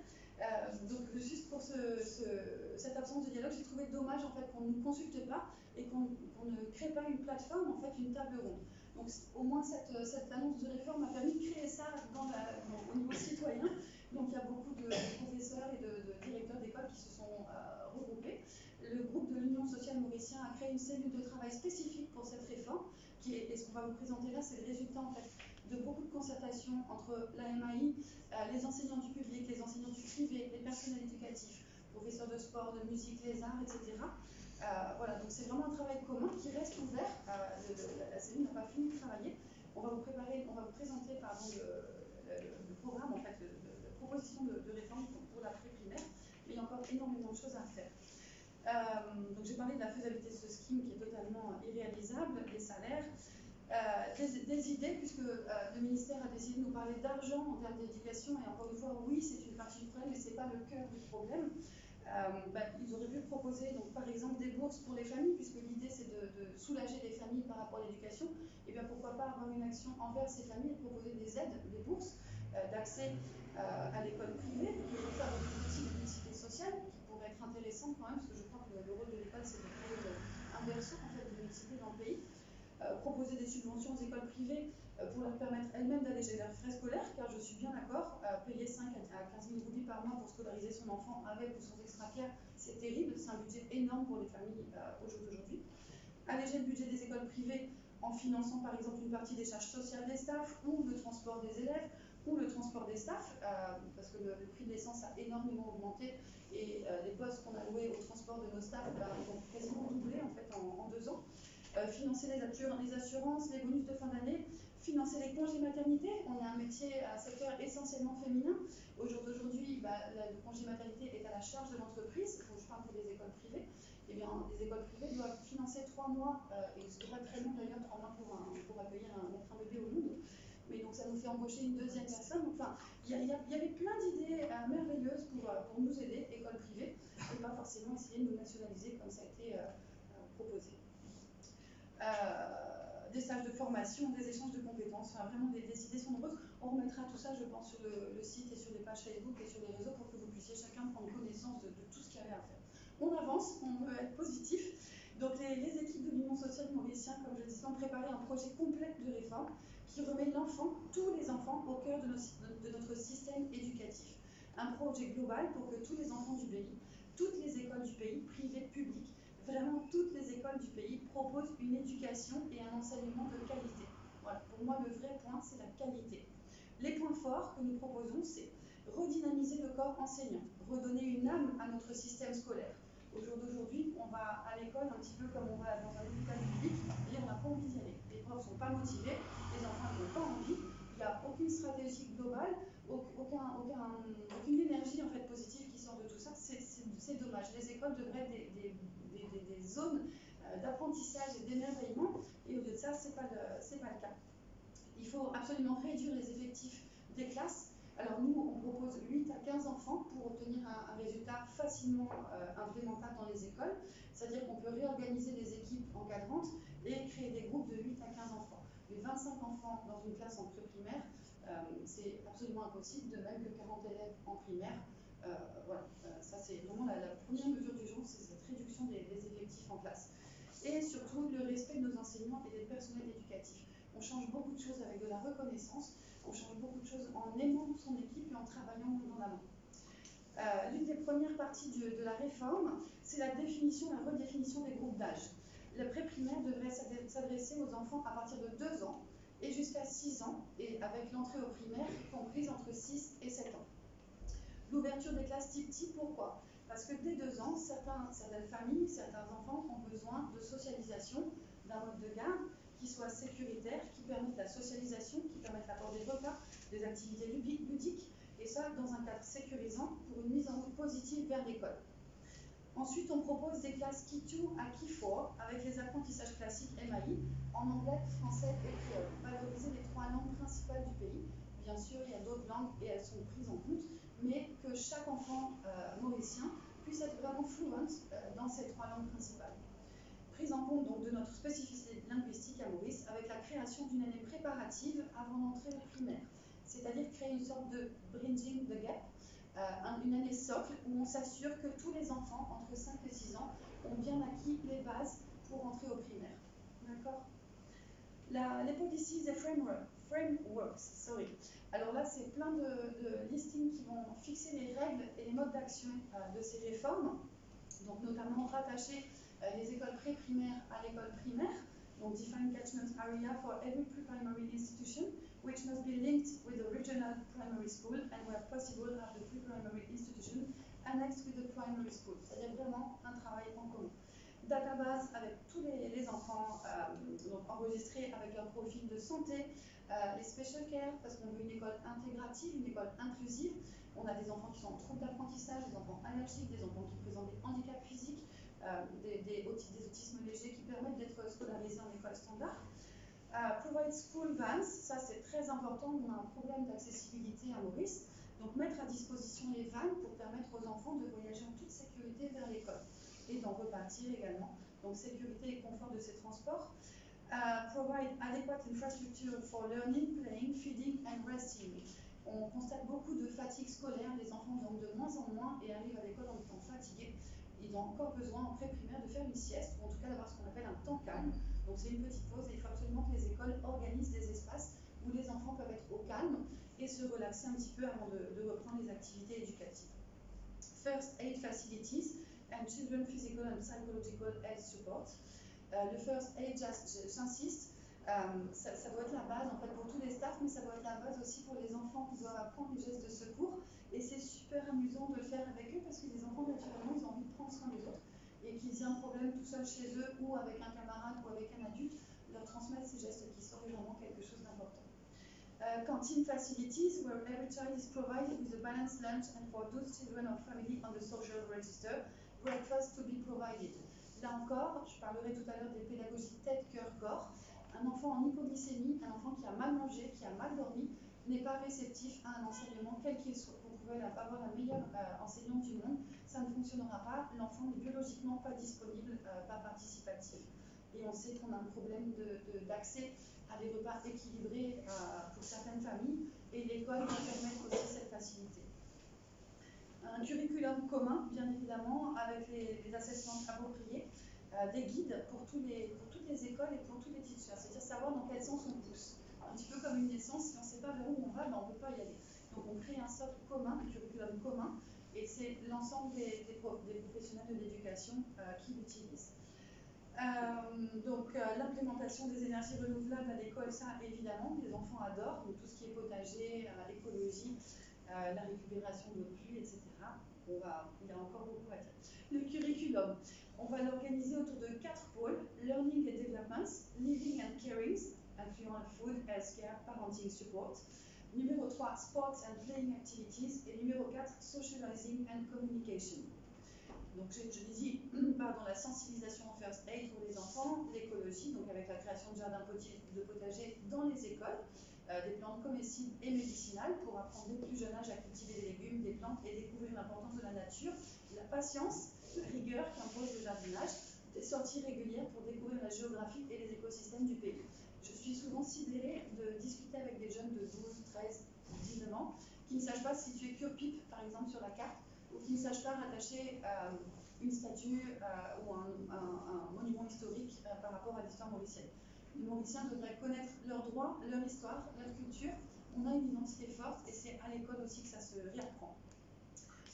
Donc juste pour cette absence de dialogue, j'ai trouvé dommage en fait qu'on ne nous consulte pas et qu'on ne crée pas une plateforme, en fait une table ronde. Donc au moins cette annonce de réforme a permis de créer ça au niveau citoyen. Donc il y a beaucoup de professeurs et de directeurs d'école qui se sont regroupés. Le groupe de l'Union sociale mauricien a créé une cellule de travail spécifique pour cette réforme, et ce qu'on va vous présenter là, c'est le résultat en fait de beaucoup de concertations entre la MAI, les enseignants du public, les enseignants du privé, les personnels éducatifs, professeurs de sport, de musique, les arts, etc. Voilà, donc c'est vraiment un travail commun qui reste ouvert. La cellule n'a pas fini de travailler. On va vous présenter le programme, en fait, la proposition de réforme pour la pré-primaire, mais il y a encore énormément de choses à faire. Donc j'ai parlé de la faisabilité de ce scheme qui est totalement irréalisable, des salaires, des idées, puisque le ministère a décidé de nous parler d'argent en termes d'éducation, et encore une fois, oui, c'est une partie du problème, mais ce n'est pas le cœur du problème. Ils auraient pu proposer, donc, par exemple, des bourses pour les familles, puisque l'idée c'est de soulager les familles par rapport à l'éducation. Et bien pourquoi pas avoir une action envers ces familles et proposer des aides, des bourses d'accès à l'école privée, pour faire des outils de mixité sociale qui pourraient être intéressants quand même, parce que je crois que le rôle de l'école c'est de créer un berceau en fait, de mixité dans le pays. Proposer des subventions aux écoles privées pour leur permettre elles-mêmes d'alléger leurs frais scolaires, car je suis bien d'accord, payer 5 à 15 000 roupies par mois pour scolariser son enfant avec ou sans extra-care, c'est terrible, c'est un budget énorme pour les familles au jour d'aujourd'hui. Alléger le budget des écoles privées en finançant par exemple une partie des charges sociales des staffs, ou le transport des élèves, ou le transport des staffs, parce que le prix de l'essence a énormément augmenté, et les postes qu'on a loués au transport de nos staffs ont quasiment doublé en fait en 2 ans. Financer les assurances, les bonus de fin d'année, financer les congés maternité. On est un métier, un secteur essentiellement féminin. Au jour d'aujourd'hui, le congé maternité est à la charge de l'entreprise. Je parle pour les écoles privées. Eh bien, les écoles privées doivent financer 3 mois, et ce serait très long d'ailleurs, 3 mois pour accueillir mettre un bébé au monde. Mais donc ça nous fait embaucher une deuxième personne. Enfin, il y avait plein d'idées merveilleuses pour nous aider, écoles privées, et pas forcément essayer de nous nationaliser comme ça a été proposé. Des stages de formation, des échanges de compétences, enfin vraiment des idées sont nombreuses. On remettra tout ça, je pense, sur le site et sur les pages Facebook et sur les réseaux pour que vous puissiez chacun prendre connaissance de tout ce qu'il y avait à faire. On avance, on veut être positif. Donc les équipes de l'Union sociale mauricienne, comme je le disais, ont préparé un projet complet de réforme qui remet l'enfant, tous les enfants, au cœur de notre système éducatif. Un projet global pour que tous les enfants du pays, toutes les écoles du pays, privées, publiques, vraiment toutes les écoles du pays proposent une éducation et un enseignement de qualité. Voilà, pour moi le vrai point c'est la qualité. Les points forts que nous proposons c'est redynamiser le corps enseignant, redonner une âme à notre système scolaire. Au jour d'aujourd'hui, on va à l'école un petit peu comme on va dans un hôpital public et on n'a pas envie d'y aller. Les profs ne sont pas motivés, les enfants n'ont pas envie, il n'y a aucune stratégie globale, aucune énergie en fait positive qui sort de tout ça, c'est dommage. Les écoles devraient être des zones d'apprentissage et d'émerveillement, et au lieu de ça, c'est pas le cas. Il faut absolument réduire les effectifs des classes. Alors nous, on propose 8 à 15 enfants pour obtenir un résultat facilement implémentable dans les écoles, c'est-à-dire qu'on peut réorganiser les équipes encadrantes et créer des groupes de 8 à 15 enfants. Mais 25 enfants dans une classe en pré-primaire, c'est absolument impossible, de même que 40 élèves en primaire. Voilà, ça c'est vraiment la première mesure d'urgence, c'est cette réduction des effectifs en classe. Et surtout le respect de nos enseignants et des personnels éducatifs. On change beaucoup de choses avec de la reconnaissance, on change beaucoup de choses en aimant son équipe et en travaillant dans la main. L'une des premières parties de la réforme, c'est la redéfinition des groupes d'âge. Le pré-primaire devrait s'adresser aux enfants à partir de 2 ans et jusqu'à 6 ans, et avec l'entrée au primaire comprise entre 6 et 7 ans. L'ouverture des classes type, pourquoi? Parce que dès 2 ans, certaines familles, certains enfants ont besoin de socialisation, d'un mode de garde qui soit sécuritaire, qui permette la socialisation, qui permette l'apport des repas, des activités ludiques, et ça dans un cadre sécurisant pour une mise en route positive vers l'école. Ensuite, on propose des classes Key 2 à Key 4 avec les apprentissages classiques MAI en anglais, français et créole. Valoriser les 3 langues principales du pays. Bien sûr, il y a d'autres langues et elles sont prises en compte, mais que chaque enfant mauricien puisse être vraiment fluent dans ces 3 langues principales. Prise en compte donc de notre spécificité linguistique à Maurice avec la création d'une année préparative avant l'entrée au primaire, c'est-à-dire créer une sorte de bridging the gap, une année socle où on s'assure que tous les enfants entre 5 et 6 ans ont bien acquis les bases pour entrer au primaire. D'accord? Les policies et frameworks. Alors là, c'est plein de listings qui vont fixer les règles et les modes d'action de ces réformes, donc notamment rattacher les écoles pré-primaires à l'école primaire, donc define catchment area for every pre-primary institution, which must be linked with the regional primary school and where possible have the pre-primary institution annexed with the primary school, c'est-à-dire vraiment un travail en commun. Database avec tous les enfants donc enregistrés avec leur profil de santé, les special care parce qu'on veut une école intégrative, une école inclusive. On a des enfants qui sont en trouble d'apprentissage, des enfants allergiques, des enfants qui présentent des handicaps physiques, des autismes légers qui permettent d'être scolarisés en école standard. Provide school vans, ça c'est très important, on a un problème d'accessibilité à Maurice, donc mettre à disposition les vans pour permettre aux enfants de voyager en toute sécurité vers l'école et d'en repartir également, donc sécurité et confort de ces transports. Provide adequate infrastructure for learning, playing, feeding and resting. On constate beaucoup de fatigue scolaire, les enfants dorment de moins en moins et arrivent à l'école en étant fatigués. Ils ont encore besoin en pré-primaire de faire une sieste, ou en tout cas d'avoir ce qu'on appelle un temps calme. Donc c'est une petite pause et il faut absolument que les écoles organisent des espaces où les enfants peuvent être au calme et se relaxer un petit peu avant de reprendre les activités éducatives. First aid facilities and children physical and psychological health support. Le first aid, j'insiste, ça doit être la base en fait pour tous les staffs, mais ça doit être la base aussi pour les enfants qui doivent apprendre les gestes de secours. Et c'est super amusant de le faire avec eux parce que les enfants, naturellement, ils ont envie de prendre soin des autres. Et qu'ils aient un problème tout seul chez eux ou avec un camarade ou avec un adulte, leur transmettre ces gestes qui sont vraiment quelque chose d'important. Canteen facilities where every child is provided with a balanced lunch and for those children or family on the social register, breakfast to be provided. Là encore, je parlerai tout à l'heure des pédagogies tête, cœur, corps. Un enfant en hypoglycémie, un enfant qui a mal mangé, qui a mal dormi, n'est pas réceptif à un enseignement quel qu'il soit. Vous pouvez avoir la meilleure enseignante du monde, ça ne fonctionnera pas. L'enfant n'est biologiquement pas disponible, pas participatif. Et on sait qu'on a un problème d'accès à des repas équilibrés pour certaines familles, et l'école doit permettre aussi cette facilité. Un curriculum commun, bien évidemment, avec les assessments appropriés, des guides pour toutes les écoles et pour tous les teachers, c'est-à-dire savoir dans quel sens on pousse. Un petit peu comme une naissance, si on ne sait pas vers où on va, on ne peut pas y aller. Donc on crée un socle commun, un curriculum commun, et c'est l'ensemble des professionnels de l'éducation qui l'utilisent. L'implémentation des énergies renouvelables à l'école, ça évidemment, les enfants adorent, donc tout ce qui est potager, l'écologie, la récupération d'eau de pluie, etc. Il y a encore beaucoup à dire. Le curriculum, on va l'organiser autour de 4 pôles: learning and developments, living and carings, incluant food, healthcare, parenting support. Numéro 3, sports and playing activities. Et numéro 4, socializing and communication. Donc je l'ai dit, la sensibilisation en first aid pour les enfants, l'écologie, donc avec la création de jardins de potager dans les écoles, des plantes comestibles et médicinales pour apprendre dès le plus jeune âge à cultiver des légumes, des plantes et découvrir l'importance de la nature, la patience, la rigueur qu'impose le jardinage, des sorties régulières pour découvrir la géographie et les écosystèmes du pays. Je suis souvent sidérée de discuter avec des jeunes de 12, 13, 19 ans qui ne sachent pas situer Cure-Pipe, par exemple, sur la carte, ou qui ne sachent pas rattacher une statue ou un monument historique par rapport à l'histoire mauricienne. Les Mauriciens devraient connaître leurs droits, leur histoire, leur culture. On a une identité forte et c'est à l'école aussi que ça se réapprend.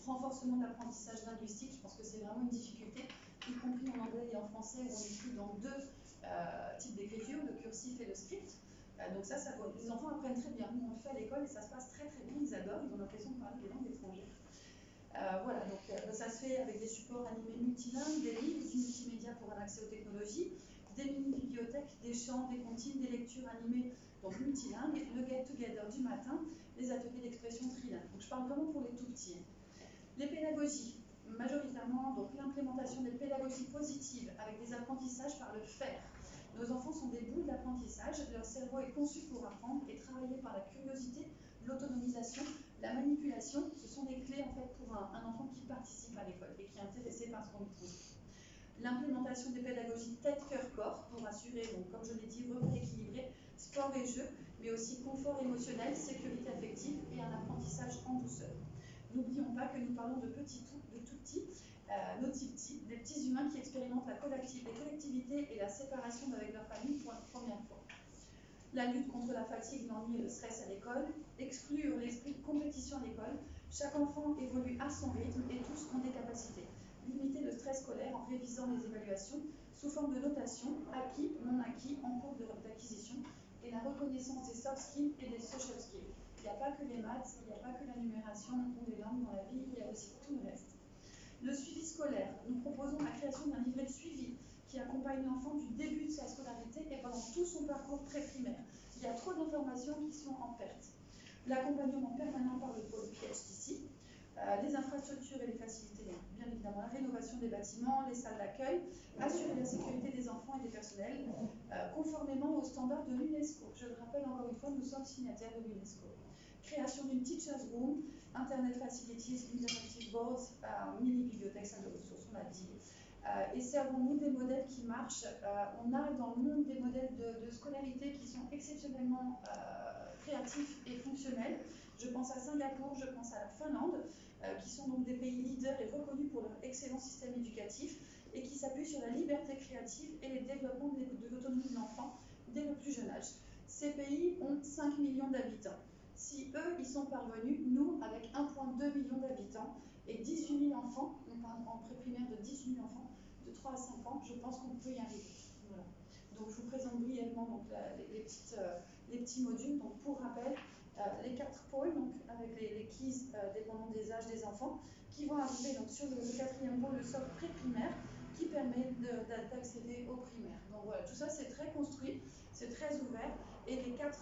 Renforcement de l'apprentissage linguistique, je pense que c'est vraiment une difficulté, y compris en anglais et en français, où on écrit dans 2 types d'écriture, le cursif et le script. Donc les enfants apprennent très bien. Nous, on le fait à l'école et ça se passe très très bien, ils adorent, ils ont l'impression de parler des langues étrangères. Ça se fait avec des supports animés multilingues, des livres, du multimédia pour un accès aux technologies, des mini-bibliothèques, des chants, des comptines, des lectures animées, donc multilingues, le get-together du matin, les ateliers d'expression trilingue. Donc je parle vraiment pour les tout petits. Les pédagogies, majoritairement, donc l'implémentation des pédagogies positives avec des apprentissages par le faire. Nos enfants sont des bouts d'apprentissage, leur cerveau est conçu pour apprendre et travailler par la curiosité, l'autonomisation, la manipulation. Ce sont des clés en fait pour un enfant qui participe à l'école et qui est intéressé par ce qu'on lui trouve. L'implémentation des pédagogies tête-cœur-corps pour assurer, donc, comme je l'ai dit, repas équilibré, sport et jeu, mais aussi confort émotionnel, sécurité affective et un apprentissage en douceur. N'oublions pas que nous parlons de petits tout petits, nos petits, des petits humains qui expérimentent les collectivités et la séparation avec leur famille pour la première fois. La lutte contre la fatigue, l'ennui et le stress à l'école, exclure l'esprit de compétition à l'école, chaque enfant évolue à son rythme et tous ont des capacités. Limiter le stress scolaire en révisant les évaluations sous forme de notation, acquis, non acquis, en cours d'acquisition, et la reconnaissance des soft skills et des social skills. Il n'y a pas que les maths, il n'y a pas que la numération ou les langues dans la vie, il y a aussi tout le reste. Le suivi scolaire. Nous proposons la création d'un livret de suivi qui accompagne l'enfant du début de sa scolarité et pendant tout son parcours pré-primaire. Il y a trop d'informations qui sont en perte. L'accompagnement permanent par le pôle PHTC, les infrastructures et les facilités, bien évidemment, la rénovation des bâtiments, les salles d'accueil, assurer la sécurité des enfants et des personnels, conformément aux standards de l'UNESCO. Je le rappelle encore une fois, nous sommes signataires de l'UNESCO. Création d'une teacher's room, Internet facilities, interactive boards, mini-bibliothèques, salles de ressources, on l'a dit. Et servons-nous des modèles qui marchent. On a dans le monde des modèles de scolarité qui sont exceptionnellement créatifs et fonctionnels. Je pense à Singapour, je pense à la Finlande, qui sont donc des pays leaders et reconnus pour leur excellent système éducatif et qui s'appuient sur la liberté créative et le développement de l'autonomie de l'enfant dès le plus jeune âge. Ces pays ont 5 millions d'habitants. Si eux, ils sont parvenus, nous, avec 1,2 million d'habitants et 18 000 enfants, on parle en pré-primaire de 18 000 enfants, de 3 à 5 ans, je pense qu'on peut y arriver. Voilà. Donc je vous présente brièvement donc, les petits modules. Donc pour rappel, les 4 pôles, donc avec les keys dépendant des âges des enfants, qui vont arriver donc, sur le 4e pôle, le socle pré-primaire, qui permet d'accéder au primaire. Donc voilà, tout ça c'est très construit, c'est très ouvert, et les 4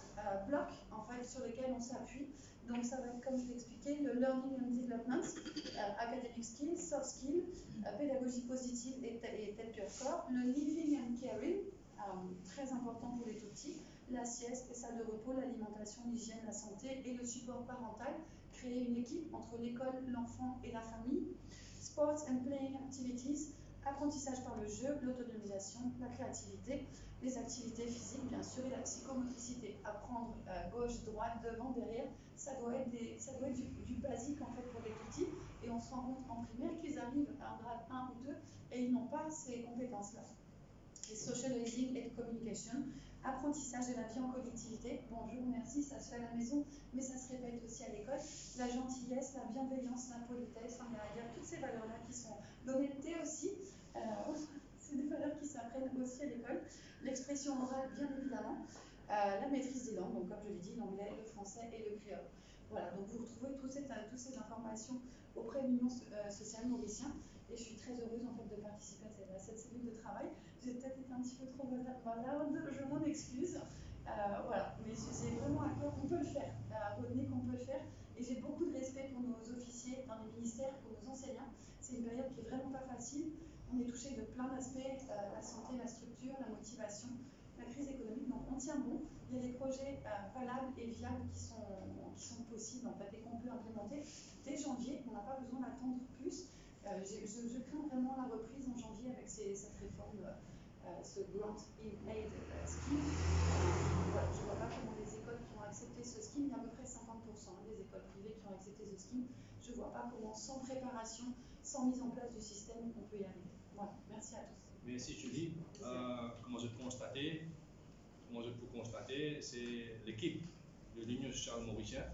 blocs en fait sur lesquels on s'appuie. Donc ça va être, comme je l'ai expliqué, le learning and development, academic skills, soft skills, pédagogie positive et tête-cœur-corps, le living and caring, très important pour les tout petits, la sieste, les salles de repos, l'alimentation, l'hygiène, la santé et le support parental, créer une équipe entre l'école, l'enfant et la famille, sports and playing activities, apprentissage par le jeu, l'autonomisation, la créativité, les activités physiques, bien sûr, et la psychomotricité. Apprendre gauche, droite, devant, derrière, ça doit être du basique en fait pour les petits. Et on se rend compte en primaire qu'ils arrivent à un grade 1 ou 2 et ils n'ont pas ces compétences-là. Et socializing et communication, apprentissage de la vie en collectivité. Bon, je vous remercie, ça se fait à la maison, mais ça se répète aussi à l'école. La gentillesse, la bienveillance, la politesse, il y a toutes ces valeurs-là qui sont. L'honnêteté aussi, c'est des valeurs qui s'apprennent aussi à l'école. L'expression orale, bien évidemment. La maîtrise des langues, donc comme je l'ai dit, l'anglais, le français et le créole. Voilà, donc vous retrouvez toutes ces informations auprès de l'Union sociale mauricien. Et je suis très heureuse en fait de participer à cette cellule de travail. J'ai peut-être été un petit peu trop bavarde, je m'en excuse. Voilà, mais j'ai vraiment à cœur qu'on peut le faire. Retenez qu'on peut le faire. Et j'ai beaucoup de respect pour nos officiers dans les ministères, pour nos enseignants. C'est une période qui est vraiment pas facile. On est touché de plein d'aspects, la santé, la structure, la motivation, la crise économique. Donc on tient bon. Il y a des projets valables et viables qui sont possibles en fait et qu'on peut implémenter dès janvier. On n'a pas besoin d'attendre plus. Je crains vraiment la reprise en janvier avec cette réforme, ce grant in aid scheme. Voilà, je ne vois pas comment les écoles qui ont accepté ce scheme, il y a à peu près 50% des écoles privées qui ont accepté ce scheme. Je ne vois pas comment, sans préparation, sans mise en place du système, on peut y arriver. Voilà, merci à tous. Merci Julie. Comment je peux constater, c'est l'équipe de l'Union sociale mauricienne.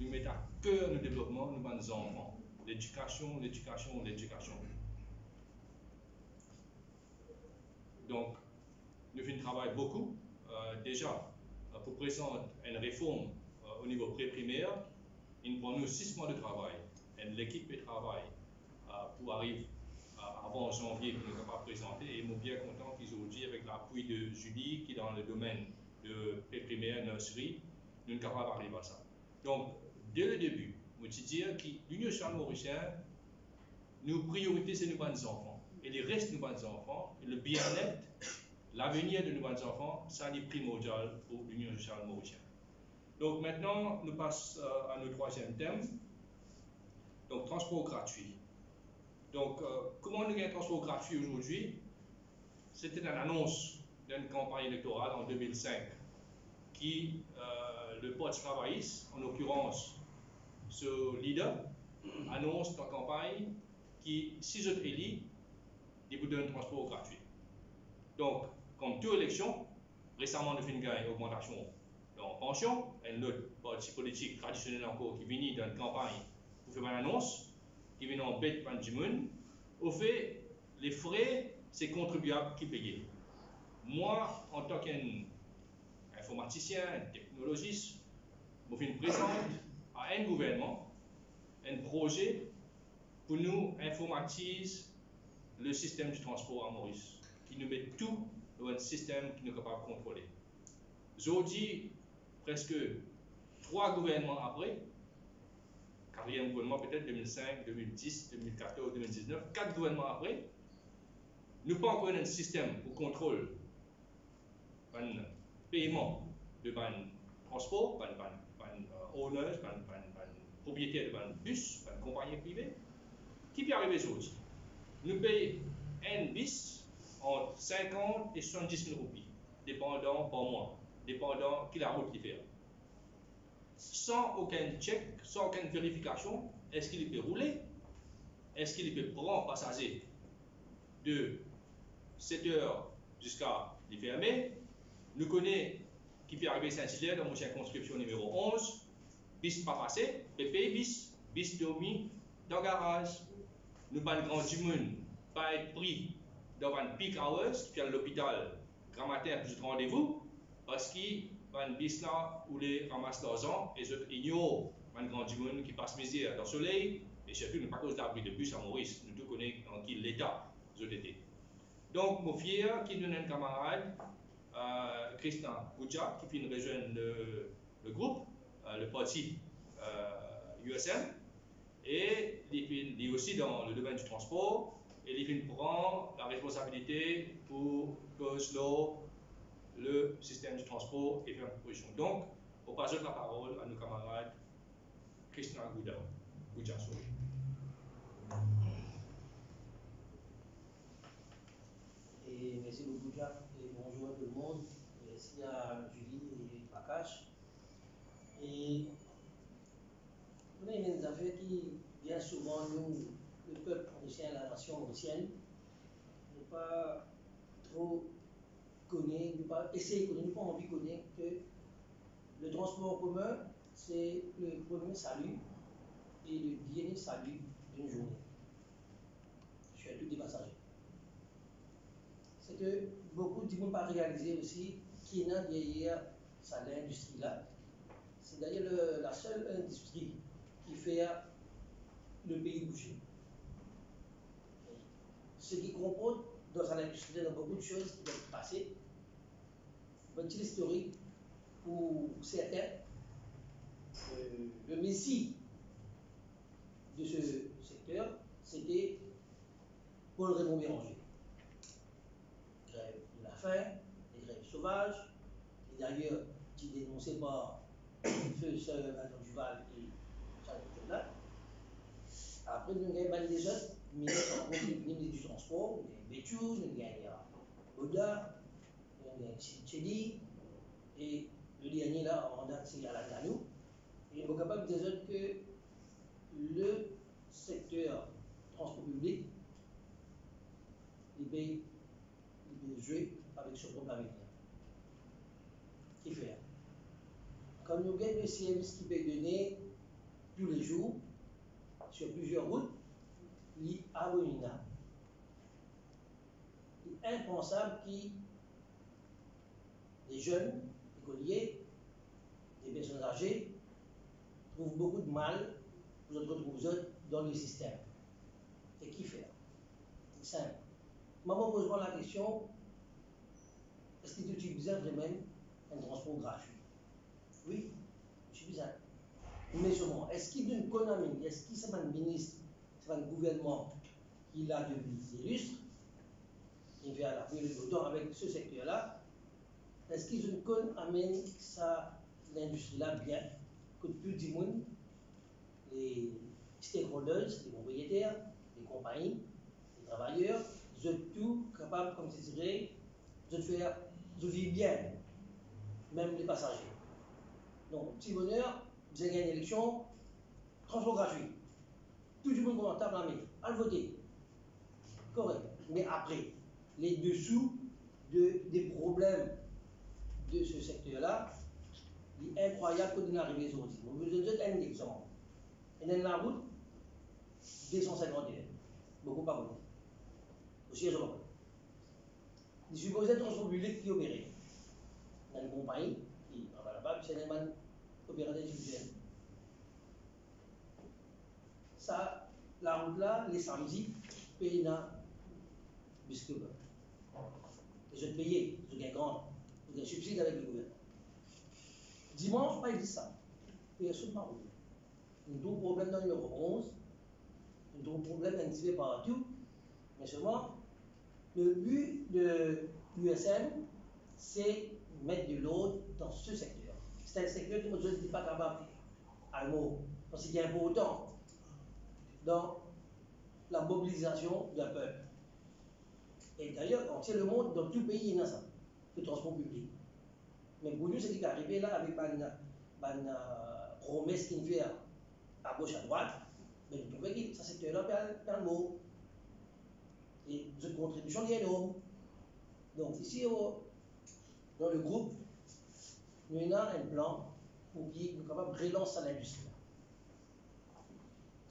Nous mettons à cœur le développement de nos enfants. L'éducation. Donc, nous travaillons beaucoup. Déjà, pour présenter une réforme au niveau pré-primaire, il prend nous 6 mois de travail. Et l'équipe travaille pour arriver avant janvier pour nous pas présenter. Et nous sommes bien contents qu'aujourd'hui, avec l'appui de Julie, qui est dans le domaine de primaire, nursery, nous sommes capables d'arriver à ça. Donc, dès le début, je veux dire que l'Union sociale mauricienne, nos priorités, c'est nos bons enfants. Et les restes de nos bons enfants, et le bien-être, l'avenir de nos bons enfants, ça est primordial pour l'Union sociale mauricienne. Donc maintenant, nous passons à notre troisième thème. Donc, transport gratuit. Donc, comment nous avons un transport gratuit aujourd'hui? C'était une annonce d'une campagne électorale en 2005 qui, le Parti travailliste, en l'occurrence, ce leader, annonce dans la campagne qui, si je élis, il vous donne un transport gratuit. Donc, comme toute élection, récemment, nous avons une augmentation dans la pension, un autre parti politique traditionnel encore qui vient dans une campagne pour faire une annonce, qui vient en bête par du monde. Au fait, les frais, c'est contribuable qui paye. Moi, en tant qu'informaticien, un technologiste, je me présente à un gouvernement, un projet pour nous informatiser le système du transport à Maurice, qui nous met tout dans un système qui nous est capable de contrôler. Aujourd'hui, presque 3 gouvernements après, 4e gouvernement peut-être 2005, 2010, 2014, 2019, 4 gouvernements après, nous pas encore un système pour contrôler un paiement de transport, owners, propriétaire de bus, compagnie privée, qui peut arriver aujourd'hui. Nous payons un bis entre 50 et 70 000 roupies, dépendant par mois, dépendant qui la route qui fait. Sans aucun check, sans aucune vérification, est-ce qu'il peut rouler? Est-ce qu'il peut prendre passager de 7 heures jusqu'à les fermer? Nous connaissons qui peut arriver Saint-Hilaire dans mon circonscription numéro 11, bis pas passé, PP bis dormi dans le garage. Nous pas le grand du monde, pas être pris dans un peak hours, qui fait à l'hôpital, grand matin pour un rendez-vous, parce qu'il un bis là où les ramassent l'argent et je ignore un grand du monde qui passe misère dans le soleil, et surtout ne pas cause d'abri de bus à Maurice, nous tous connaissons dans qui l'état je étais. Donc, mon fier qui donne un camarade, Christian Gouja, qui vient rejoindre le groupe, le parti USM, et il est aussi dans le domaine du transport, et il prend la responsabilité pour que le système du transport et faire une proposition. Donc, on passe la parole à nos camarades Christian Gouja. Et merci beaucoup, Jacques, et bonjour à tout le monde. Merci à Julie et Prakash. Et on a une affaire qui, bien souvent, nous, le peuple mauricien, la nation mauricienne, ne pas trop connaître, ne pas essayer de connaître, ne pas envie de connaître que le transport commun, c'est le premier salut et le dernier salut d'une journée. Je suis à tous des passagers. C'est que beaucoup ne vont pas réaliser aussi qu'il y a derrière cette industrie-là. C'est d'ailleurs la seule industrie qui fait le pays bouger. Ce qui comporte dans cette industrie, dans beaucoup de choses qui doivent passer. Un petit historique pour certains, le messie de ce secteur, c'était Paul Raymond Béranger. Grève de la faim, les grèves sauvages, et d'ailleurs qui dénonçait par Feu Seul, Adam Duval et Charles là. Après, nous avons des jeunes, ministres du transport, nous avons Béchou, nous avons Oda, nous avons Tchéli, et le dernier là, en date, c'est Alain Ganou. Et nous sommes capables de dire que le secteur transport public, il peut jouer avec ce problème avenir. Qui fait? Comme nous avons le service qui peut donner tous les jours, sur plusieurs routes, il est abominable. Il est impensable que des jeunes, écoliers, des personnes âgées, trouvent beaucoup de mal pour se retrouver dans le système. Et qui faire? C'est simple. Maman pose-moi la question, est-ce que tu utilises vraiment un transport gratuit? Oui, j'utilise. Mais seulement, est-ce qu'il y a une économie, est-ce qu'il y a un ministre, c'est un gouvernement qui a depuis des lustres, qui fait à la fin de temps avec ce secteur-là, est-ce qu'ils ont amène ça, l'industrie-là bien, que tout le monde, les stakeholders, les propriétaires, les compagnies, les travailleurs, ils sont tous capables, comme je dirais, de faire, de vivre bien, même les passagers. Donc, petit bonheur, vous avez gagné l'élection, transport gratuit. Tout le monde commentaire la main, à le voter. Correct. Mais après, les dessous des problèmes de ce secteur-là, il est incroyable que nous arrivions aujourd'hui. Je vous donne un exemple. Et dans la route, 251. Beaucoup pas beaucoup. Aussi, je vois. Il suppose un transport public qui opère. Dans une compagnie, qui va là-bas, c'est un opérateur individuel. Ça, la route là, les samedis, paye dans biscuit. Les autres payés, ils ont des grands, ils ont des subsides avec le gouvernement. Dimanche, pas dit ça. Personne n'a route. Nous avons un problème dans le numéro 11, nous avons un problème un petit peu partout, mais seulement, le but de l'USM, c'est mettre de l'ordre dans ce secteur. C'est un secteur que je ne dis pas capable à mot, parce qu'il est important dans la mobilisation d'un peuple. Et d'ailleurs, on tient le monde, dans tout pays, il y a ça, le transport public. Mais pour nous, c'est qui est arrivé là avec une promesse qu'il fait à gauche, à droite, mais nous trouvons que ça secteur-là dans le mot. Et de contribution est énorme. Donc ici, dans le groupe, nous avons un plan pour qu'il soit capable de relancer l'industrie.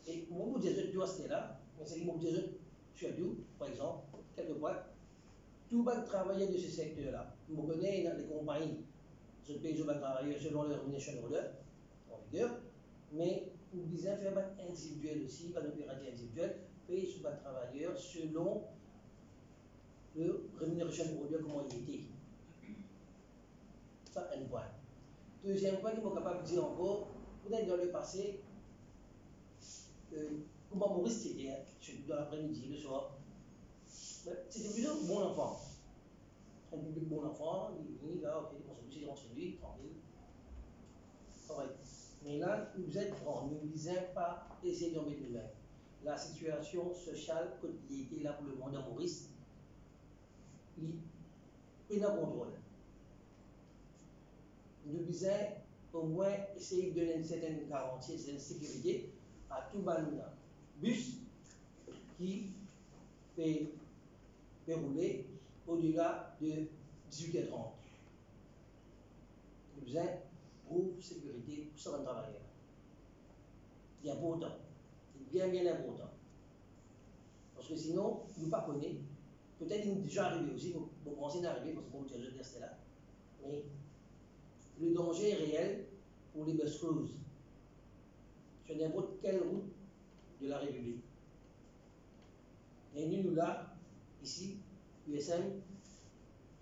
Et moi, vous dites que c'était là, mais c'est que moi, vous dites surtout, par exemple, quelque part, tout le monde travailler de ce secteur-là. Vous connaissez les compagnies, ce pays où travailler selon leur rémunération en vigueur, mais vous disait faire un individuel aussi, un opérateur individuel, payer sur un travailleur selon le rémunération de comment il était. Ça, un point. Deuxième point, qu'il est capable de dire encore, vous êtes dans le passé, comment Maurice c'était, dans l'après-midi, le soir. C'était plutôt un bon enfant. Un public bon enfant, il est là, ok, on s'est rentré lui, tranquille. Correct. Mais là, vous êtes grand, ne visez pas essayer d'en mettre les mains. La situation sociale, qui était là pour le monde à Maurice, il est dans le contrôle. Nous visons au moins essayer de donner une certaine garantie, une certaine sécurité à tout le bus qui peut dérouler au-delà de 18h30. Nous besoin pour sécurité pour certains travailleurs. C'est important. C'est bien, bien important. Parce que sinon, nous ne pas connaître. Peut-être qu'il est déjà arrivé aussi, vous pensez à arriver, parce que vous avez déjà resté là. Mais le danger est réel pour les bus cruise sur n'importe quelle route de la République. Et nous, là, ici, USM,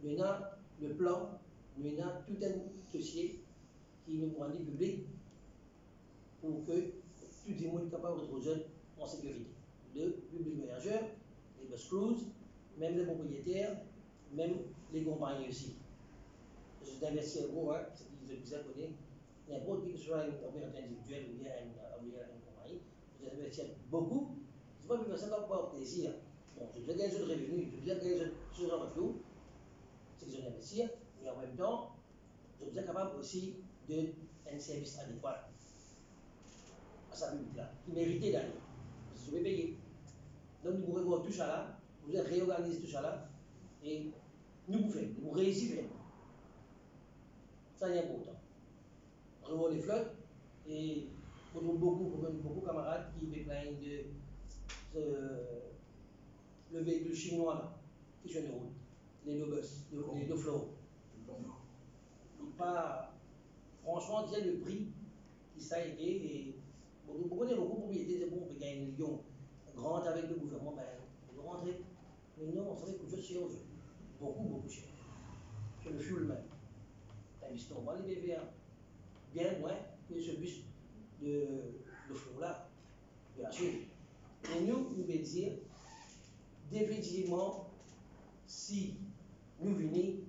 nous avons le plan, nous avons tout un dossier qui nous rend public pour que tout le monde soit capable de retrouver en sécurité. Le public voyageur, les bus cruise, même les propriétaires, même les compagnies aussi. Je d'investir gros, hein, c'est qu'ils vous abonnez, n'importe qui soit une opérateur individuel ou bien une compagnie, vous investissez beaucoup, c'est pas que ça va avoir plaisir. Bon, je veux gagner de revenus, je veux gagner ce genre de flou, c'est qu'ils ont investir, mais en même temps, je vous êtes capable aussi d'un service adéquat à sa public là, qui méritait d'aller. Parce que vous pouvez payer. Donc, nous pouvons voir tout ça là, vous allez réorganiser tout ça là, et nous pouvons faire, nous réussissons. Ça c'est important. Revoir les flottes, et on trouve beaucoup de camarades qui me plaignent de le véhicule chinois là, qui sur les routes, les Lobus, les deux flots. Pas, franchement, c'est le prix qui ça a été, et beaucoup de propriétés, c'est bon, on peut gagner un rentre avec le gouvernement, ben, on doit rentrer. Mais non, on savait que je cher aujourd'hui. Beaucoup, beaucoup cher. Sur le fuel même. T'as vu ce qu'on va les BVA. Bien moins que ce bus de flot là, de la Chine. Et nous voulons dire, définitivement, si nous venons,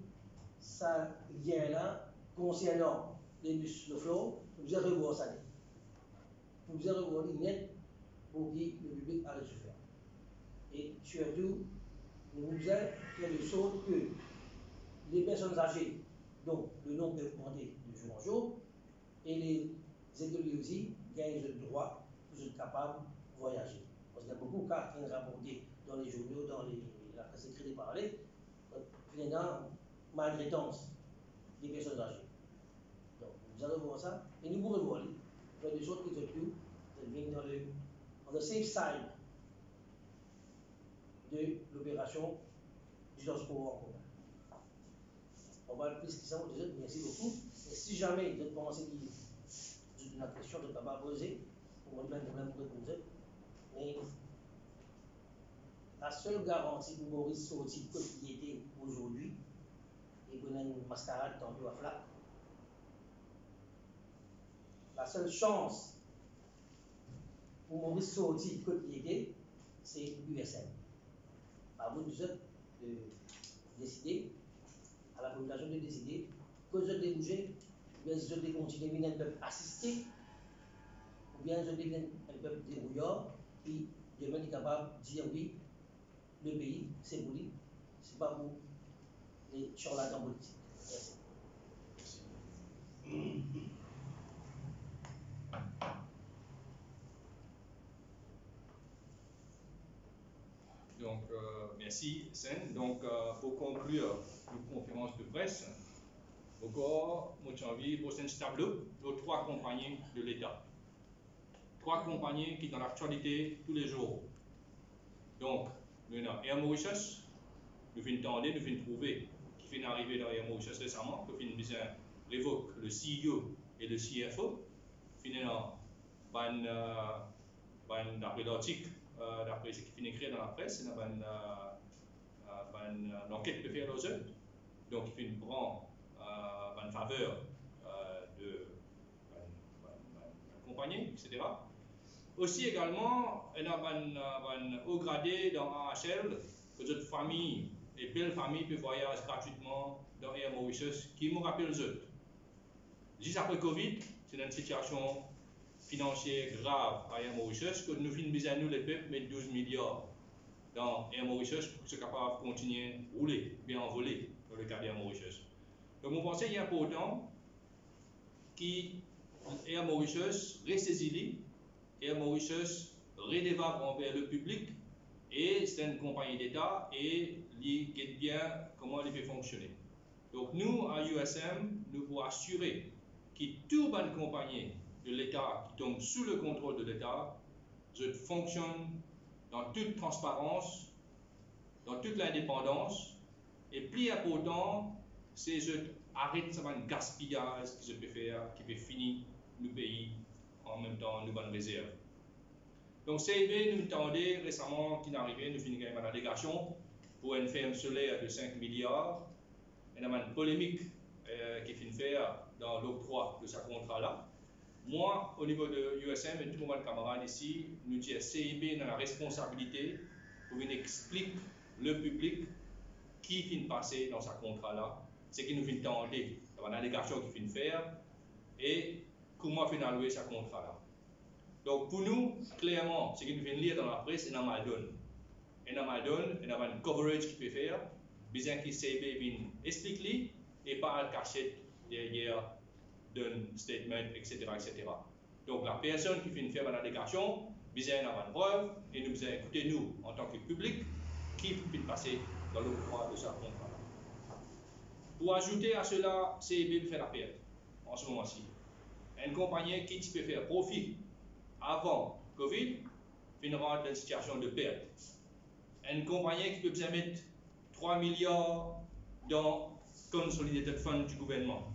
ça vient là, concernant les bus de flot, nous allons revoir ça. Nous allons revoir les net pour que le public arrête de se faire. Et surtout, nous allons faire de sorte que les personnes âgées, donc le nombre peut augmenter de jour en jour, et les écoliers aussi gagnent le droit pour être capables de voyager. Parce qu'il y a beaucoup de cas qui sont rapportés dans les journaux, dans la presse écrite et parlée, finalement, maltraitance des personnes âgées. Donc, nous allons voir ça, et nous pouvons voir, faire des choses qui viennent dans le safe side de l'opération du transport en commun. On va plus que ça, merci beaucoup. Et si jamais vous pensez qu'il y a une question que vous n'avez pas posée, vous m'avez même problème pour répondre. Mais la seule garantie pour Maurice sortir de propriété aujourd'hui, et qu'on a une mascarade tantôt à Flac, la seule chance pour Maurice sortir de propriété, c'est l'USM. À vous de décider, à la population de décider, que je vais bouger, ou bien je vais continuer à un peuple assisté, ou bien je deviens un peuple débrouillard qui demain est capable de dire oui, le pays, c'est pour lui, c'est pas pour les charlatans politiques. Merci. Donc, merci, Sen. Donc, pour conclure la conférence de presse, encore, moi j'ai envie pour ce tableau, nos 3 compagnies de l'État. 3 compagnies qui sont dans l'actualité tous les jours. Donc, nous avons Air Mauritius, nous venons tenter, nous venons trouver, qui vient d'arriver dans Air Mauritius récemment, que vient bien révoquer le CEO et le CFO. Finalement, d'après l'article, d'après ce qui finit écrit dans la presse, c'est une enquête de faire aux autres. Donc, il prend en faveur de la compagnie, etc. Aussi également, il y a un haut gradé dans AHL, que notre famille et belle famille peuvent voyager gratuitement dans Air Mauritius, qui me rappelle les autres. Juste après Covid, c'est une situation financière grave à Air Mauritius, que nous finissons nous les peuples mettre 12 milliards dans Air Mauritius pour que soit capable de continuer à rouler, bien envoler dans le cas d'Air Mauritius. Donc, je pense qu'il est important qu'Air Mauritius ressaisit, Air Mauritius redéveloppe envers le public, et c'est une compagnie d'État et il guette bien comment elle peut fonctionner. Donc, nous, à USM, nous pouvons assurer que toute bonne compagnie de l'État qui tombe sous le contrôle de l'État fonctionne dans toute transparence, dans toute l'indépendance, et plus important, c'est arrêter ce gaspillage que je peux faire, qui peut finir le pays en même temps, nous bonnes réserves. Donc, CIB, nous attendons récemment qu'il arrivé, nous finissons une allégation pour une ferme solaire de 5 milliards. Il y a une polémique qui finit faire dans l'octroi de ce contrat-là. Moi, au niveau de USM et tous mes camarades ici, nous disons CIB a la responsabilité pour venir expliquer le public qui finit passer dans ce contrat-là, ce qui nous finit tendre, il y a une allégation qui finit faire et comment finit allouer ce contrat-là. Donc pour nous, clairement, ce qui nous vient lire dans la presse, c'est un mal donné. Il y a une coverage qui peut faire, besoin que CIB vienne expliquer et pas cacher derrière d'un statement, etc., etc. Donc la personne qui vient faire une allégation, besoin d'avoir une preuve et nous besoin écouter nous en tant que public qui peut passer dans le droit de ce contrat. Pour ajouter à cela, CIB fait la perte en ce moment-ci. Une compagnie qui peut faire profit avant Covid finira dans une situation de perte. Une compagnie qui peut bien mettre 3 milliards dans Consolidated Fund du gouvernement.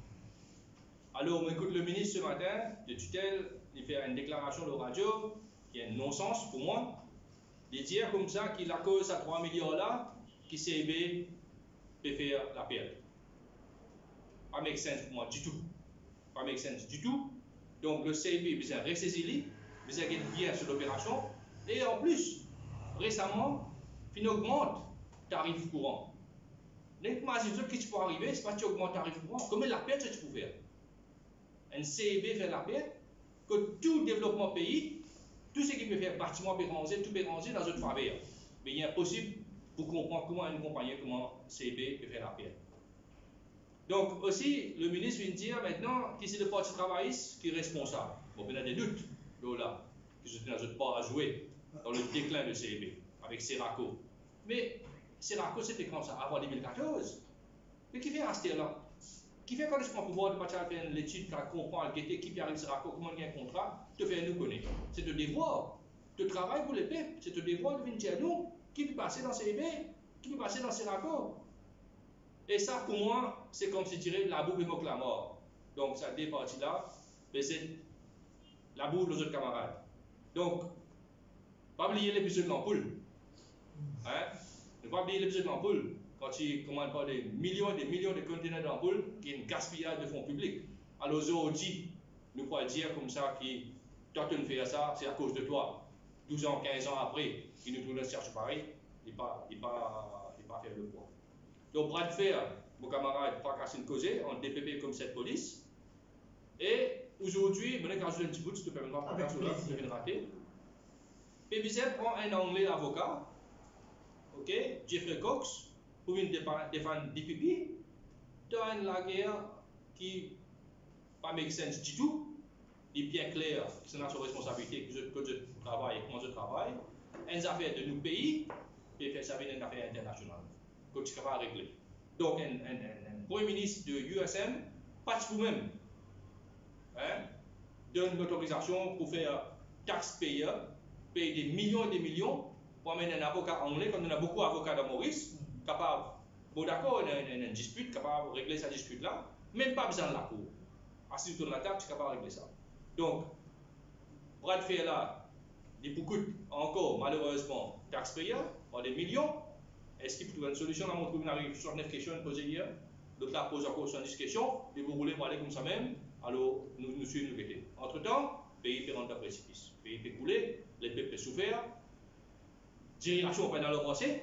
Alors, on écoute le ministre ce matin de tutelle, il fait une déclaration de radio qui est un non-sens pour moi. de dire comme ça qu'il a cause à 3 milliards là, qui CIB peut faire la perte. Pas make sense pour moi du tout. Pas make sense du tout. Donc le CIB besoin ressaisir, besoin gagner bien sur l'opération. Et en plus, récemment, il augmente tarif courant. L'imagine ce qui peut arriver, c'est pas que tu augmentes tarif courant. Comment la perte que tu peux faire? Un CIB fait la perte, que tout développement pays, tout ce qui peut faire bâtiment peut ranger, tout peut ranger dans une faveur. Mais il est impossible pour comprendre comment une compagnie, comment CIB peut faire la perte. Donc aussi, le ministre vient de dire maintenant que c'est le Parti travailliste qui est responsable. Bon, il y a des doutes là, que je n'ai pas à jouer dans le déclin de CIB avec Seraco. Mais Seraco, c'était comme ça, avant 2014. Mais qui fait rester là? Qui fait quand je prends le pouvoir de partir faire l'étude, qui comprend qui arrive Seraco, comment il y a un contrat, te fait nous connaître. C'est un devoir de travail pour les peuples, c'est un devoir de venir dire nous, qui peut passer dans CIB, qui peut passer dans Seraco. Et ça, pour moi, c'est comme si tirer la boue et moque la mort. Donc, ça départit là, mais c'est la boue de nos autres camarades. Donc, pas oublier l'épisode de l'ampoule. Hein? Ne pas oublier l'épisode de l'ampoule. Quand tu commandes pas des millions de conteneurs d'ampoule, qui est une gaspillage de fonds publics. Alors, aujourd'hui, nous pouvons dire comme ça que toi, tu ne fais ça, c'est à cause de toi. 12 ans, 15 ans après, il nous trouve une cherche pareil, il ne pas faire le poids. Donc, bras de fer, mon camarade, pas casser une cause en DPP comme cette police. Et aujourd'hui, je vais ajouter un petit bout, si tu peux me voir, je vais rater. PBZ prend un anglais avocat, ok, Jeffrey Cox, pour venir défendre DPP, dans la guerre qui pas make sense du tout, il est bien clair que c'est notre responsabilité que je travaille et comment je travaille. Une affaire de nos pays, et faire ça avec une affaire internationale, que tu es capable de régler. Donc, un premier ministre de l'USM, pas de vous-même, hein, donne l'autorisation pour faire taxpayer, payer des millions et des millions pour amener un avocat anglais, comme on a beaucoup d'avocats dans Maurice, capable, bon d'accord, il y a une dispute, capable de régler cette dispute-là, même pas besoin de la cour. Assis autour de la table, tu es capable de régler ça. Donc, bras de fer là, il beaucoup encore, malheureusement, taxpayer, par des millions. Est-ce qu'il peut trouver une solution dans mon tribunal? Il y a 69 questions posées hier. L'autre là pose encore 70 questions. Et vous voulez parler comme ça même? Alors, nous suivons, nous guetter. Entre-temps, le pays peut rentrer dans le précipice. Le pays peut couler, les peuples peuvent souffrir. Dirigeation pas dans le passé.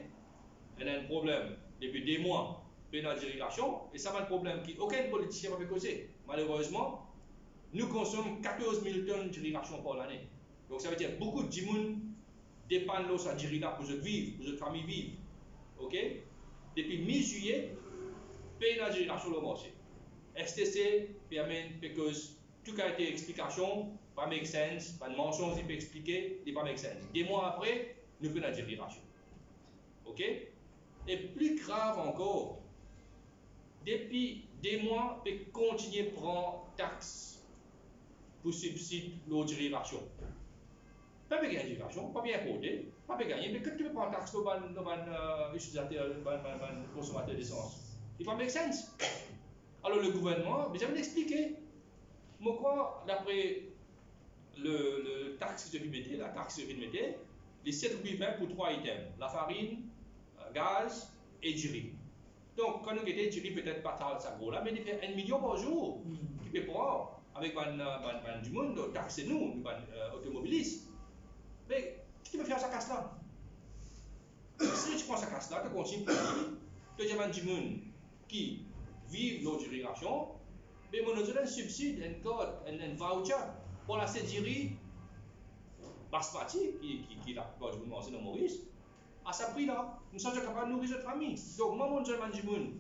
Il y a un problème depuis des mois, pas dans la dirigeation. Et ça va un problème qu'aucun politicien ne peut causer. Malheureusement, nous consommons 14 000 tonnes de dirigeation par l'année. Donc ça veut dire beaucoup de gens dépendent de sa dirigeation pour vivre, pour leur famille vivre. Ok? Depuis mi-juillet, pays la dirigeation le marché. STC permet que tout a été explication, pas make sense, pas de mensonge, il peut expliquer, il pas make sense. Des mois après, nous faisons la dirigeation. Ok? Et plus grave encore, depuis des mois, on peut continuer à prendre taxes pour subsidier l'autre dirigeation. Pas bien gagner dirigeation, pas bien codé, pas bien gagner, mais quand tu peux prendre taxe pour les utilisateurs, les consommateurs d'essence, il ne fait pas make sense. Alors le gouvernement, mais j'avais expliqué. Moi, quoi, d'après le taxe que je vais mettre, la taxe que je vais mettre, les 7,20 pour 3 items, la farine, gaz et du riz. Donc, quand nous avons du riz, peut-être pas ça gros là, mais il fait 1 million par jour qui peut prendre avec du monde, taxer nous, automobilistes. Mais qui peut faire ça casse là? Si tu prends ça casse là, tu continues pour vivre, tu as du monde qui vivent nos dirigeations, mais on a un subside, un code, un voucher pour la série basmati qui la plupart du monde dans Maurice, à ce prix-là, nous sommes capables de nourrir notre famille. Donc, moi, je mange du monde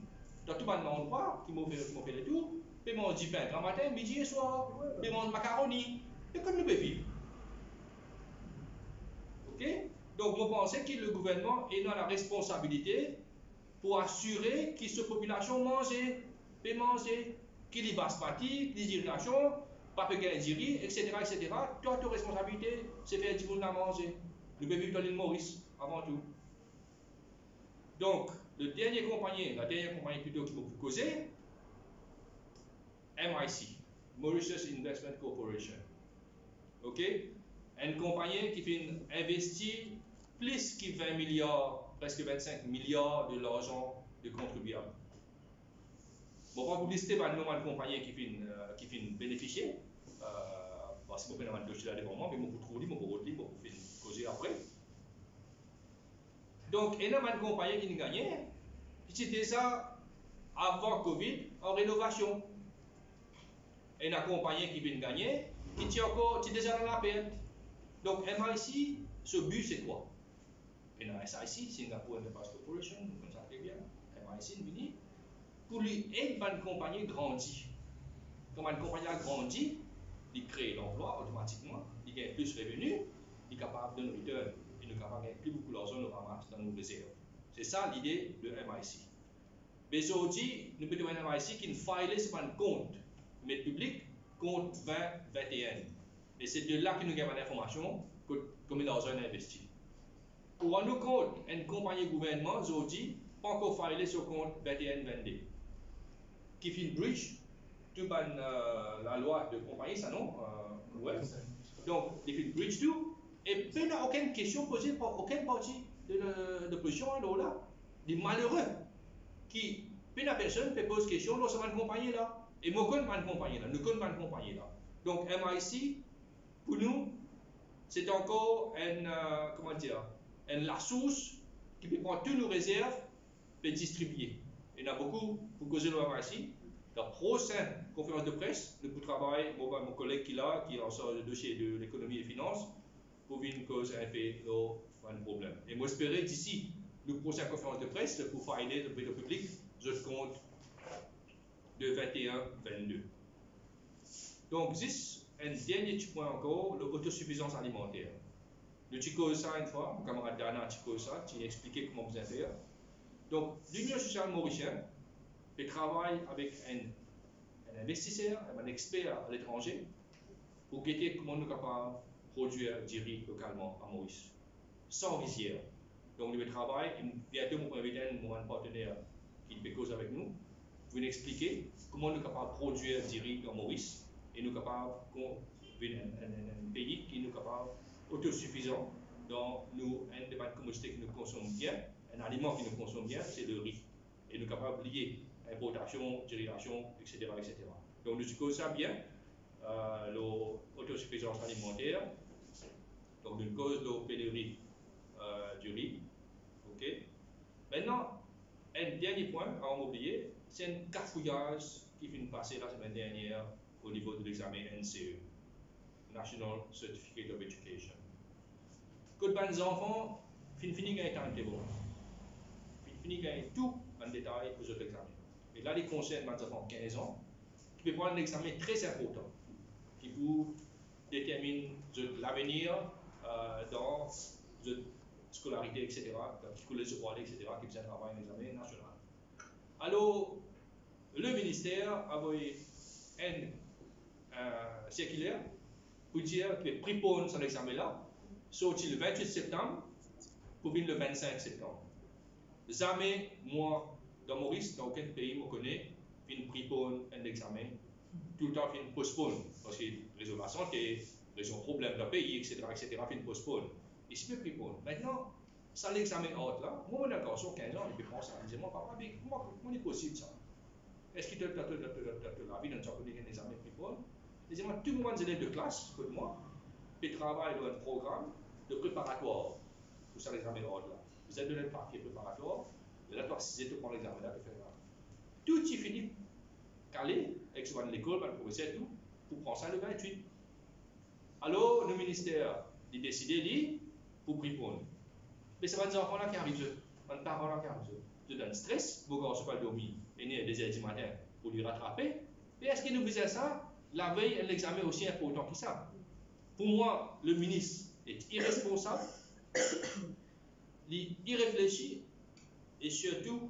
dans tout le monde qui m'a fait le tour, puis je mange du pain grand matin, midi et soir, puis je mange macaroni, et comme nous pouvons vivre. Ok? Donc, je pense que le gouvernement est dans la responsabilité pour assurer que cette population mange, peut manger, qu'il y basmati, qu'il y irrigation, pas peut gagner du riz, etc., etc. Toi, ta responsabilité, c'est faire du monde à manger. Nous pouvons vivre dans l'île Maurice, avant tout. Donc, la dernière compagnie plutôt qui m'a causé, MIC, Mauritius Investment Corporation. Ok? Une compagnie qui fait investir plus que 20 milliards, presque 25 milliards de l'argent de contribuables. Bon, pas vous lister par le nombre de compagnies qui finissent bénéficier. Parce que vous pouvez dossier là devant moi, mais vous trouvez, vous pouvez causer après. Donc, il y a une compagnie qui a gagné, c'était ça avant Covid en rénovation. Il y a une compagnie qui vient de gagner, qui est déjà dans la perte. Donc, MIC, ce but c'est quoi? Il y a SIC, Singapore Enterprise Corporation, vous connaissez bien, MIC, venu pour lui aider une compagnie grandir. Quand une compagnie a grandi, il crée l'emploi automatiquement, il gagne plus de revenus, il est capable de nous return, il est capable de gagner plus beaucoup d'argent de ramasse dans nos réserves. C'est ça l'idée de MIC. Mais aujourd'hui, nous pouvons avoir un MIC qui file sur un compte, mais public, compte 2021. Et c'est de là que nous avons l'information combien d'argent on a investi. Pour rendre compte, une compagnie gouvernement aujourd'hui, pas encore filé sur compte 21-22, qui fait une breach, tout la loi de compagnie, ça non? Ouais. Donc, il fait une breach tout, et il n'y a aucune question posée par aucune partie de position là. Des malheureux qui, la personne peut poser question dans cette compagnie là. Et moi, je connais une compagnie là, nous connaissons une compagnie là. Donc, MIC, pour nous, c'est encore la source qui peut prendre toutes nos réserves et distribuer. Il y en a beaucoup pour causer le MIC. Dans la prochaine conférence de presse, nous pouvons travailler, mon collègue qui est en charge du dossier de l'économie et des finances, pour une cause un peu un problème. Et moi, j'espère d'ici la prochaine conférence de presse, pour faire aider le public, je compte de 21-22. Donc, un dernier point encore, l'autosuffisance alimentaire. Nous avons ça une fois, mon camarade Dana a ça, qui a expliqué comment vous faire. Donc, l'Union sociale mauricienne travaille avec un investisseur, un expert à l'étranger, pour guetter comment nous sommes capables de produire du riz localement à Maurice, sans visière. Donc, nous travaillons, et bientôt, nous inviter un partenaire qui peut causer avec nous, pour nous expliquer comment nous sommes capables de produire du riz en Maurice, et nous sommes capables un pays qui est capable autosuffisant dans un des commodités que nous consommons bien, un aliment que nous consommons bien, c'est le riz. Et nous sommes capables de lier importation, dérivation, etc., etc. Donc nous cause ça bien, l'autosuffisance alimentaire, donc une cause de pénurie du riz. Okay. Maintenant, un dernier point à oublier, c'est un cafouillage qui vient de passer la semaine dernière au niveau de l'examen NCE, National Certificate of Education. Que les enfants finissent gagner un timetable, finissent gagner tout en détail aux autres examens. Et là, il concerne les enfants de 15 ans, qui peuvent prendre un examen très important, qui peut déterminer l'avenir dans la scolarité, etc., qui collège de droit, etc., qui besoin de travailler un examen national. Alors, le ministère a envoyé un circulaire pour dire que prépone son examen là, sorti le 28 septembre pour venir le 25 septembre. Jamais, moi, dans Maurice, dans aucun pays, je connais, une prépone un examen, tout le temps, une postpone, parce que raison de la santé, raison de problème d'un pays, etc., une postpone. Ici, je prépone. Maintenant, ça l'examen haute là, moi, mon garçon 15 ans, il peut prendre ça. Il dit, moi, papa, comment est possible ça? Est-ce que tu as la vie dans un examen prépone? Il dit, moi, tout le monde élèves de classe, comme moi, qui travaillent dans un programme de préparatoire pour ça l'examen haute là. Vous avez donné le papier préparatoire, et là, toi, si vous prendre l'examen là, tu fais là. Tout est fini, calé, avec ce l'école, le professeur, tout, pour prendre ça le 28. Alors, le ministère a décidé pour prépondre. Mais c'est pas des enfants là qui arrivent, pas des parents là qui arrivent. Ils ont un stress, vos gars ne sont pas dormis, et né à 2h du matin pour lui rattraper. Mais est-ce que nous faisons ça? La veille, un examen aussi important que ça. Pour moi, le ministre est irresponsable, irréfléchi, et surtout,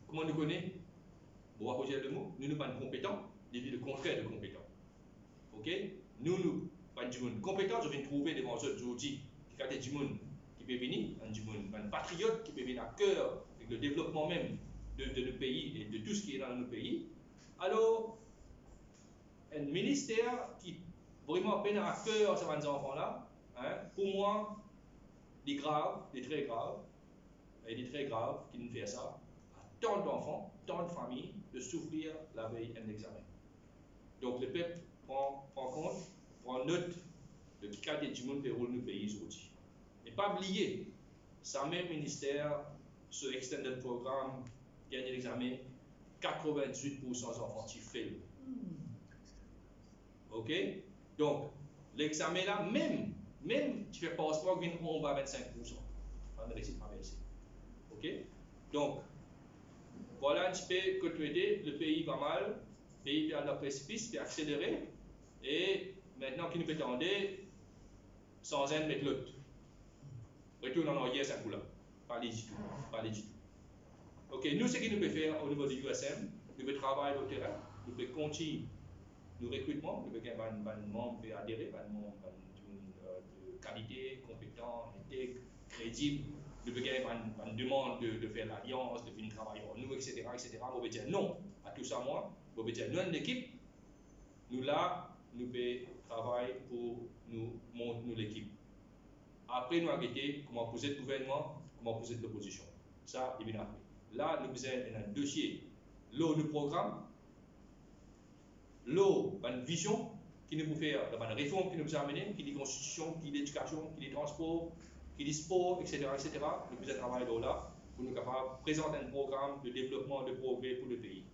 comment nous connaissons, on va poser le mot, nous ne sommes pas compétents, nous sommes le contraire de compétents. Ok? Nous ne sommes pas compétents, je viens trouver devant eux aujourd'hui qui ont du monde qui peut venir, un patriote qui peut venir à cœur avec le développement même de notre pays et de tout ce qui est dans notre pays. Alors, un ministère qui vraiment peine à cœur ces enfants-là, hein, pour moi, des graves, des très graves, et des très graves qui nous fait ça, à tant d'enfants, tant de familles, de souffrir la veille d'un examen. Donc le peuple prend compte, prend note de qui qualité du monde déroule nos pays aujourd'hui. Et pas oublier, ça même ministère, ce extended programme, gagne l'examen, 98% des enfants qui failent. Ok? Donc, l'examen là, même tu fais passeport, on va à 25%. On réussit traverser. Ok? Donc, voilà un petit peu côté, le pays va mal, le pays perd le précipice, puis accélérer, et maintenant qu'il nous peut attendre, sans un mettre l'autre. Retourne en arrière, ça coup là. Pas les du tout. Pas les du tout. Ok, nous, ce que nous pouvons faire au niveau du USM, nous pouvons travailler au terrain, nous pouvons continuer nos recrutements, nous pouvons gagner un membre pour adhérer, un membre de qualité, compétent, intègre, crédible, nous pouvons gagner une demande de faire l'alliance, de venir travailler en nous, etc. On peut dire non à tout ça, moi. On peut dire non à l'équipe. Nous là, nous pouvons travailler pour nous monter l'équipe. Après, nous arrêter comment poser le gouvernement, comment poser l'opposition. Ça, évidemment. Là, nous avons un dossier, l'eau, le programme, l'eau, une vision qui nous peut faire, une réforme qui nous a amené, qui dit constitution, qui dit éducation, qui dit transport, qui dit sport, etc. Nous avons travailler là pour nous capables de présenter un programme de développement, de progrès pour le pays.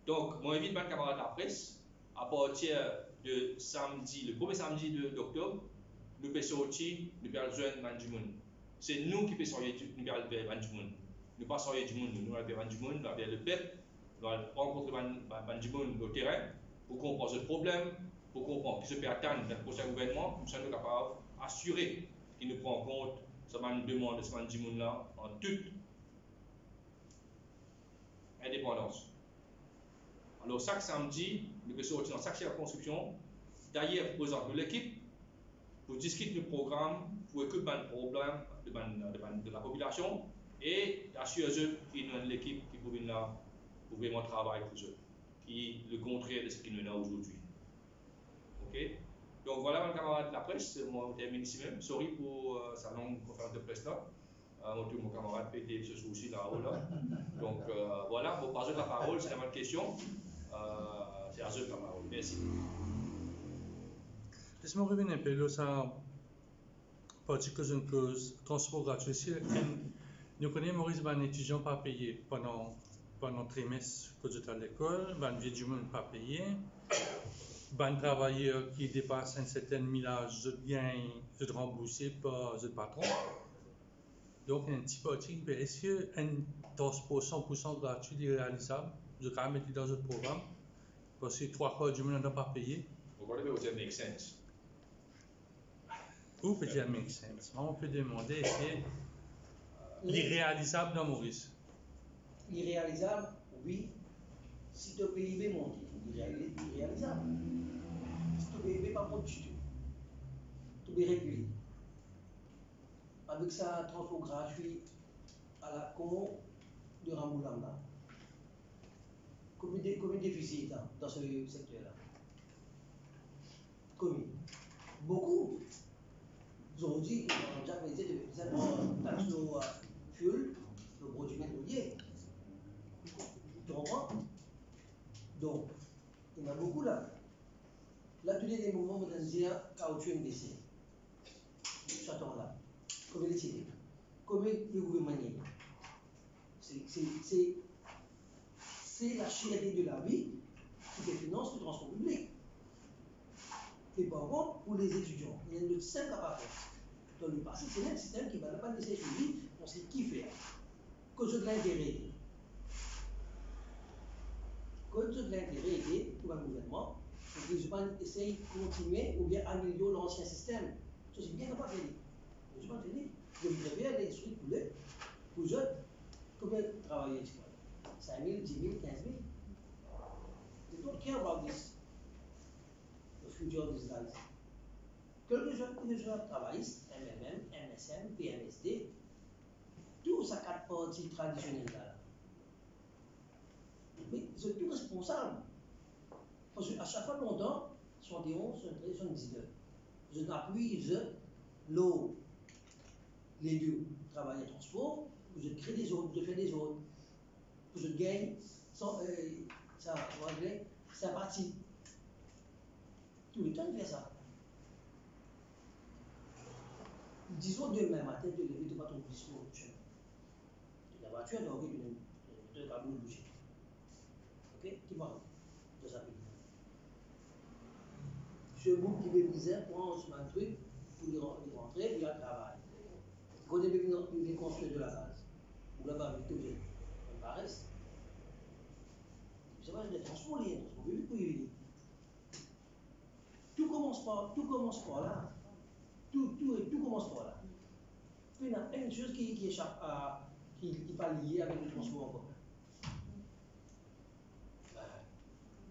Donc, moi, j'invite mes camarades de la presse, à partir de samedi, le premier samedi d'octobre, nous pouvons sortir, nous pouvons joindre du monde. C'est nous qui pouvons sortir, nous pouvons vers du monde. Nous ne pas sortir du monde, nous allons vers du monde, nous allons vers le peuple, nous allons rencontrer du monde au terrain pour comprendre ce problème, pour comprendre ce qui se peut attendre dans le prochain gouvernement, nous sommes capables d'assurer qu'il nous prend en compte ce demande de ce du monde là en toute indépendance. Alors, chaque samedi, nous pouvons sortir dans chaque circonscription, d'ailleurs, présenter l'équipe pour discuter du programme, pour écouter le problème de la population et assurer qu'ils ont l'équipe qui peut venir là pour vraiment travailler pour eux, qui est le contraire de ce qu'ils ont aujourd'hui. Ok? Donc voilà, mes camarades de la presse, moi je termine ici même. Sorry pour sa longue conférence de presse là. Mon camarade PT ce souci là-haut là. Donc voilà, pour passer la parole, c'est la même question. C'est à eux la parole. Merci. Laisse-moi revenir un peu là, ça partie que je ne cause transport gratuit. Si nous connaissons Maurice, un étudiant pas payé pendant le trimestre que j'étais à l'école, un vieux du monde pas payé, un travailleur qui dépasse un certain millage de gain, de rembourser par le patron. Donc, un petit parti, est-ce qu'un transport 100% gratuit est réalisable? Je vais quand même mettre dans ce programme, parce que 3/4 du monde n'a pas payé. What if it make sense? Où peut-il make sense? On peut demander est-ce l'irréalisable dans Maurice? Irréalisable, oui. Si ton PIB monte, irréalisable. Si ton PIB pas monte du tout, tu peux réguler. Avec ça, transport gratuit à la con de Ramboulamba. Combien de déficit dans ce secteur-là? Combien? Beaucoup. Aujourd'hui, on a déjà fait des taxes au fuel, le produit pétrolier. Tu comprends? Donc, il y en a beaucoup là. Là, tous les mouvements vont dire caoutchouc MDC. J'attends là. Combien de tirs? Combien le gouvernement y est? C'est la cherté de la vie qui finance le transport public. Et par contre, pour les étudiants, il y a une simple appareil. Dans le passé, c'est un système qui ne va pas laisser suivi, on sait qui faire. Que je de l'intérêt. Que je de l'intérêt pour un gouvernement, pour que les gens essayent de continuer ou bien améliorer l'ancien système. Ça, c'est bien capable de faire. Je ne vais pas te dire. Je voudrais bien l'esprit poulet pour jeunes. Combien de travailleurs tu vois? 5 000, 10 000, 15 000. They don't care about this. The future of these guys. Quelques jeunes travaillistes, MMM, MSM, PMSD, tous ces 4 parties traditionnelles là. Mais ils sont tous responsables. Parce qu'à chaque fois longtemps, 71, 73, 79, je n'appuie l'eau, les deux travaillent en transport, vous êtes créer des autres, vous faire des autres, vous êtes gagne, ça, en anglais, sympathie. Tout le temps, il fait ça. Disons demain matin, tu lever, tu vas ton discours au chemin. La voiture, donc, tu vas bouger. Ok? Tu vas dans sa pays. Ce groupe qui veut briser, prend un truc pour y rentrer, pour y travailler. Quand il veut construire de la base, ou là-bas, avec tout le monde, on paraît. C'est vrai, les transports liés, transport public pour y venir. Tout commence par là. Tout commence par là. Puis il y a une chose qui échappe à, qui n'est pas liée avec le transport en commun.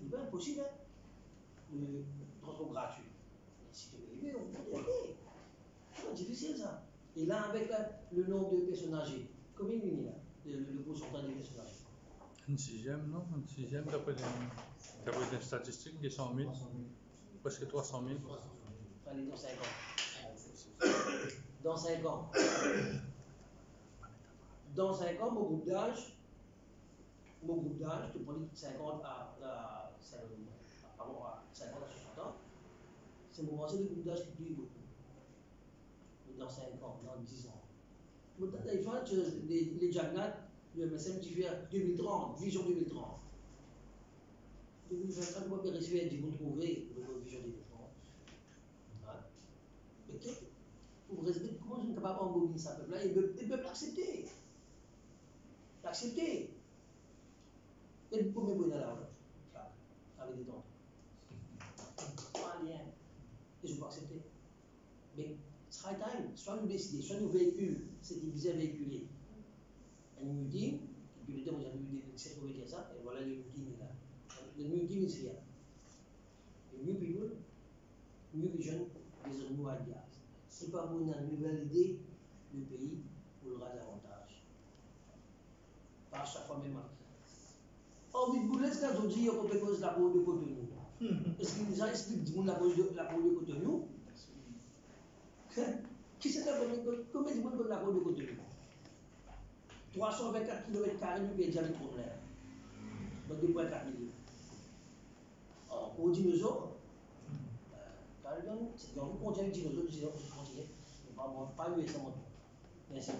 Il n'est pas impossible, hein, le transport gratuit. Mais si tu veux y aller, on peut y aller. C'est difficile ça. Et là, avec le nombre de personnes âgées, combien il y a le pourcentage des personnes âgées? Une sixième, non? Une sixième, d'après les statistiques, des 100 000, presque 300 000. Allez, dans 5 ans. Dans 5 ans. Dans 5 ans, mon groupe d'âge, tu prends 50 à 60 ans, c'est mon le groupe d'âge qui plus beaucoup. Dans 5 ans, dans 10 ans. Il faut que les Jagnat, le MSM qui fait 2030, vision 2030. 2023, on va vérifier, ils vont trouver le vision 2030. Mais pour respecter, comment je ne suis capable d'embobiner ça, peuple-là, ils peuvent l'accepter. L'accepter. Et le premier bonheur là, avec des dents. Pas rien. Et je peux accepter. Mais, c'est high time, soit nous décidons, soit nous véhiculons, c'est divisé véhiculé. Un multi, depuis le temps où j'avais eu des cercles dire ça, et voilà le multi là. Le multi, c'est là. Le new people, new vision, des autres new ideas. Si pas vous avez une nouvelle idée, le pays aura davantage. Pas à chaque fois même. Envie de bouler ce qu'on dit à cause de la peau de Cotonou. Est-ce qu'il nous a expliqué la peau de Cotonou? Qui c'est combien de monde de la peau de Cotonou? 324 km² nous qui jamais de problème. Donc 2,4 millions. Pour dinosaures, c'est on continue avec dinosaures, on continue. Pas mieux ça, merci.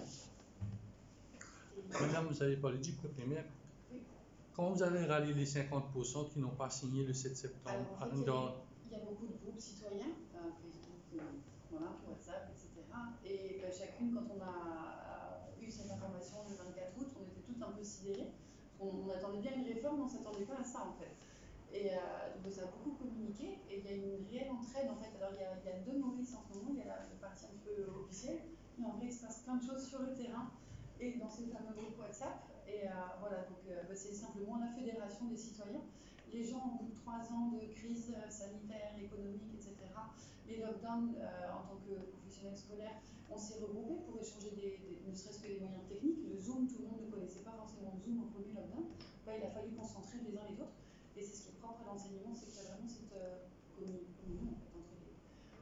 Madame, vous avez parlé du primaire. Oui. Comment vous allez rallier les 50% qui n'ont pas signé le 7 septembre? Alors, il y a beaucoup de groupes citoyens, Facebook, voilà, WhatsApp, etc. Et chacune, quand on a eu cette information le 24 août, on était toutes un peu sidérées. On attendait bien une réforme, on ne s'attendait pas à ça en fait. Et donc ça a beaucoup communiqué et il y a une réelle entraide en fait. Alors il y a deux Maurice en ce moment, il y a la partie un peu officielle, mais en vrai il se passe plein de choses sur le terrain et dans ces fameux groupes WhatsApp. Et voilà, donc c'est simplement la fédération des citoyens. Les gens, au bout de 3 ans de crise sanitaire, économique, etc., les lockdowns, en tant que professionnels scolaires, on s'est regroupés pour échanger ne serait-ce que des moyens techniques. Le Zoom, tout le monde ne connaissait pas forcément Zoom au premier lockdown. Là, il a fallu concentrer les uns les autres. Et c'est ce qui est propre à l'enseignement, c'est qu'il y a vraiment cette communion en fait, entre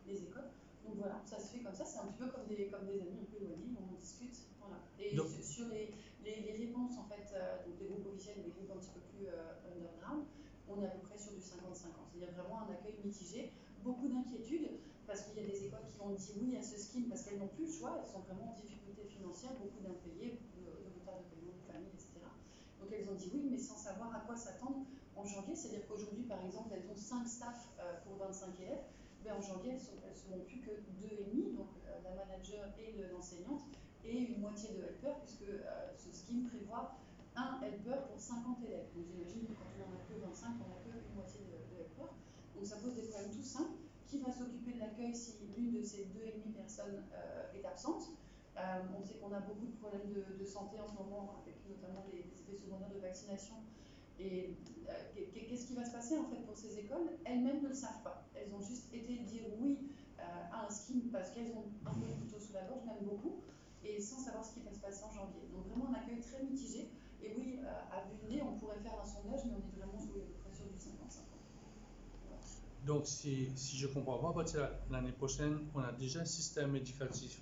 les écoles. Donc voilà, ça se fait comme ça, c'est un petit peu comme des amis un peu éloignés, on discute. Voilà. Et donc, sur les réponses en fait, donc des groupes officiels, des groupes un petit peu plus underground, on est à peu près sur du 50-50. Il y a vraiment un accueil mitigé, beaucoup d'inquiétudes, parce qu'il y a des écoles qui ont dit oui à ce scheme parce qu'elles n'ont plus le choix, elles sont vraiment en difficulté financière, beaucoup d'impayés, beaucoup de retard de paiement de familles, etc. Donc elles ont dit oui, mais sans savoir à quoi s'attendre en janvier. C'est-à-dire qu'aujourd'hui, par exemple, elles ont 5 staffs pour 25 élèves. Mais en janvier, elles ne seront plus que 2,5, donc la manager et l'enseignante, et une moitié de helper, puisque ce scheme prévoit un helper pour 50 élèves. Donc j'imagine que quand on n'en a que 25, on n'a qu'une moitié de helper. Donc ça pose des problèmes tout simples. Qui va s'occuper de l'accueil si l'une de ces 2,5 personnes est absente? On sait qu'on a beaucoup de problèmes de santé en ce moment, avec notamment les effets secondaires de vaccination. Et qu'est-ce qui va se passer en fait pour ces écoles? Elles-mêmes ne le savent pas. Elles ont juste été dire oui à un scheme parce qu'elles ont un peu le couteau sous la gorge, même beaucoup, et sans savoir ce qui va se passer en janvier. Donc vraiment un accueil très mitigé. Et oui, à vue de nez, on pourrait faire un sondage, mais on est vraiment sur du 50-50. Voilà. Donc si je comprends pas, l'année prochaine, on a déjà un système éducatif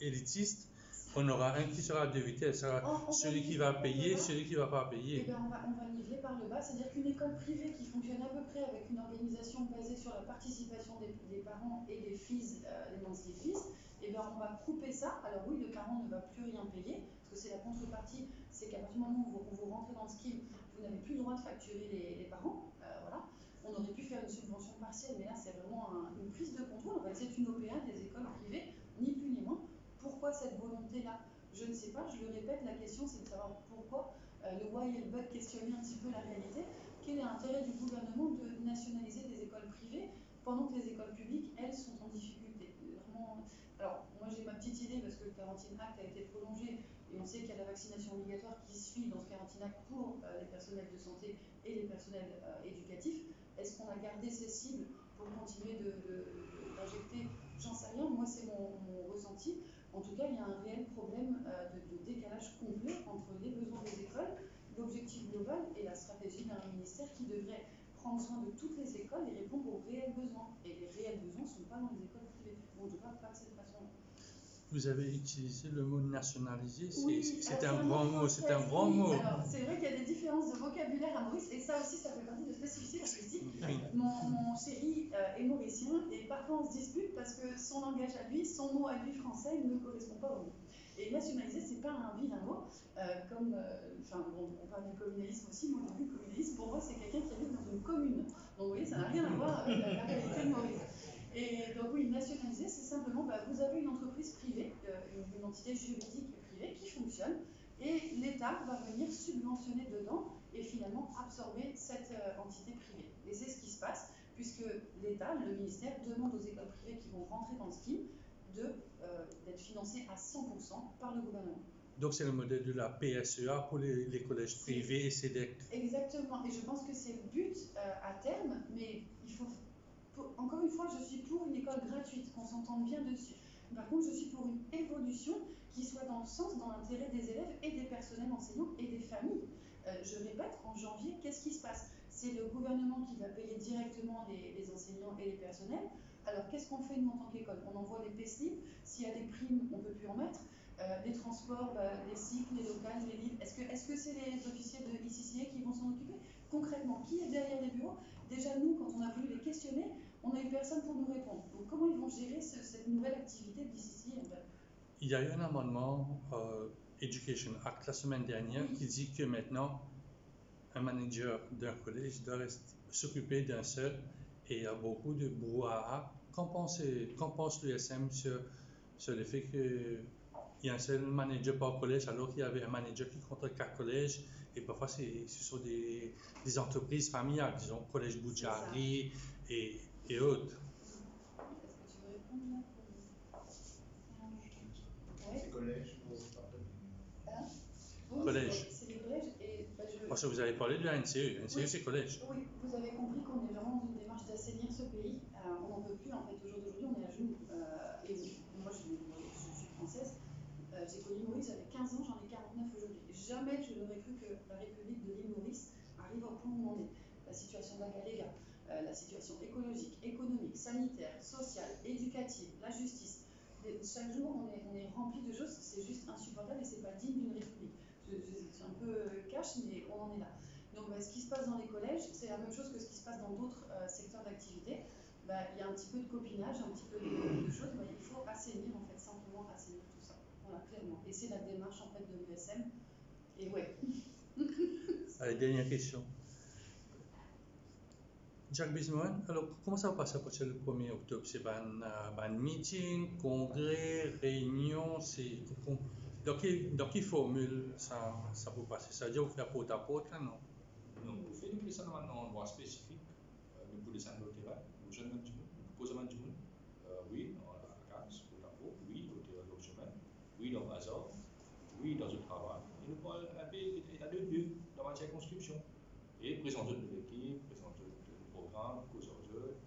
élitiste, on aura un qui sera à deux vitesses. Celui qui va payer, celui qui ne va pas Eh payer. bien, on va niveler par le bas, c'est-à-dire qu'une école privée qui fonctionne à peu près avec une organisation basée sur la participation des parents et des fees, les monthly fees, eh bien, on va couper ça. Alors oui, le parent ne va plus rien payer, parce que c'est la contrepartie, c'est qu'à partir du moment où vous rentrez dans le scheme, vous n'avez plus le droit de facturer les parents. Voilà. On aurait pu faire une subvention partielle, mais là, c'est vraiment une prise de contrôle. En fait, c'est une OPA des écoles privées, ni plus ni moins. Pourquoi cette volonté-là? Je ne sais pas, je le répète, la question c'est de savoir pourquoi le why et le but, questionner un petit peu la réalité. Quel est l'intérêt du gouvernement de nationaliser des écoles privées pendant que les écoles publiques, elles, sont en difficulté? Vraiment. Alors, moi j'ai ma petite idée parce que le Quarantine Act a été prolongé et on sait qu'il y a la vaccination obligatoire qui suit dans ce Quarantine Act pour les personnels de santé et les personnels éducatifs. Est-ce qu'on a gardé ces cibles pour continuer d'injecter? J'en sais rien, moi c'est mon ressenti. En tout cas, il y a un réel problème de décalage complet entre les besoins des écoles, l'objectif global et la stratégie d'un ministère qui devrait prendre soin de toutes les écoles et répondre aux réels besoins. Et les réels besoins ne sont pas dans les écoles privées. On ne doit pas de cette façon-là. Vous avez utilisé le mot nationaliser, Oui, c'est un grand mot, c'est un grand mot. Alors, c'est vrai qu'il y a des différences de vocabulaire à Maurice, et ça aussi, ça fait partie de spécificité linguistique. Mon chéri est mauricien, et parfois on se dispute parce que son langage à lui, son mot à lui français ne correspond pas au mot. Et nationaliser, c'est pas un vilain mot, on parle du communalisme aussi, moi j'ai vu le communalisme, pour moi c'est quelqu'un qui habite dans une commune. Donc vous voyez, ça n'a rien à voir avec la réalité de Maurice. Et donc oui, nationaliser, c'est simplement, vous avez une entreprise privée, une entité juridique privée qui fonctionne, et l'État va venir subventionner dedans et finalement absorber cette entité privée. Et c'est ce qui se passe, puisque l'État, le ministère, demande aux écoles privées qui vont rentrer dans le scheme d'être financées à 100% par le gouvernement. Donc c'est le modèle de la PSEA pour les collèges privés et CEDEC. Exactement, et je pense que c'est le but à terme, mais il faut... Encore une fois, je suis pour une école gratuite, qu'on s'entende bien dessus. Par contre, je suis pour une évolution qui soit dans le sens, dans l'intérêt des élèves et des personnels enseignants et des familles. Je répète, en janvier, qu'est-ce qui se passe? C'est le gouvernement qui va payer directement les enseignants et les personnels. Alors, qu'est-ce qu'on fait nous en tant qu'école? On envoie les payslips, s'il y a des primes, on ne peut plus en mettre. Les transports, les cycles, les locales, les livres. Est-ce que c'est les officiers de ICCA qui vont s'en occuper? Concrètement, qui est derrière les bureaux? Déjà, nous, quand on a voulu les questionner, on n'a eu personne pour nous répondre. Donc, comment ils vont gérer cette nouvelle activité d'ICCA en fait? Il y a eu un amendement Education Act la semaine dernière qui dit que maintenant, un manager d'un collège doit s'occuper d'un seul, et il y a beaucoup de brouhaha. Qu'en pense l'USM sur le fait qu'il y a un seul manager par collège alors qu'il y avait un manager qui compte 4 collèges, et parfois ce sont des entreprises familiales, disons Collège Boudjari et autres. Est-ce que tu veux répondre là? C'est collège Oui, collège. c'est les collèges. Et, Parce que vous avez parlé de la NCE. NCE, c'est collège. Oui, vous avez compris qu'on est vraiment dans une démarche d'assainir ce pays. On n'en peut plus, en fait. Aujourd'hui, on est à genoux. Et moi, je suis française. J'ai connu Maurice, j'avais 15 ans, j'en ai 49 aujourd'hui. Jamais je n'aurais cru que la République de l'île Maurice arrive au point où on en est. La situation de la Galéga, la situation écologique, économique, sanitaire, sociale, éducative, la justice. Chaque jour, on est rempli de choses, c'est juste insupportable et c'est pas digne d'une république. C'est un peu cash, mais on en est là. Donc, ce qui se passe dans les collèges, c'est la même chose que ce qui se passe dans d'autres secteurs d'activité. Il y a un petit peu de copinage, un petit peu de choses. Il faut assainir, en fait, simplement assainir tout ça. Voilà, clairement. Et c'est la démarche, en fait, de l'USM. Et ouais. Allez, dernière question. Jacques Bismuth, alors comment ça va passer à partir du 1er octobre? C'est un meeting, congrès, réunion, dans quelle formule ça peut passer? Ça veut dire vous faites porte à porte là, non? Non, nous faisons ça dans un endroit spécifique, nous pouvons descendre au terrain, nous jeunes du monde, nous posons du monde, oui, dans la case, porte à porte, oui, au terrain de chemin, oui, dans le bazar, oui, dans le travail. Et nous parlons un peu à deux lieux dans ma circonscription. Et présenter de l'équipe, présenter le programme, cause aux autres,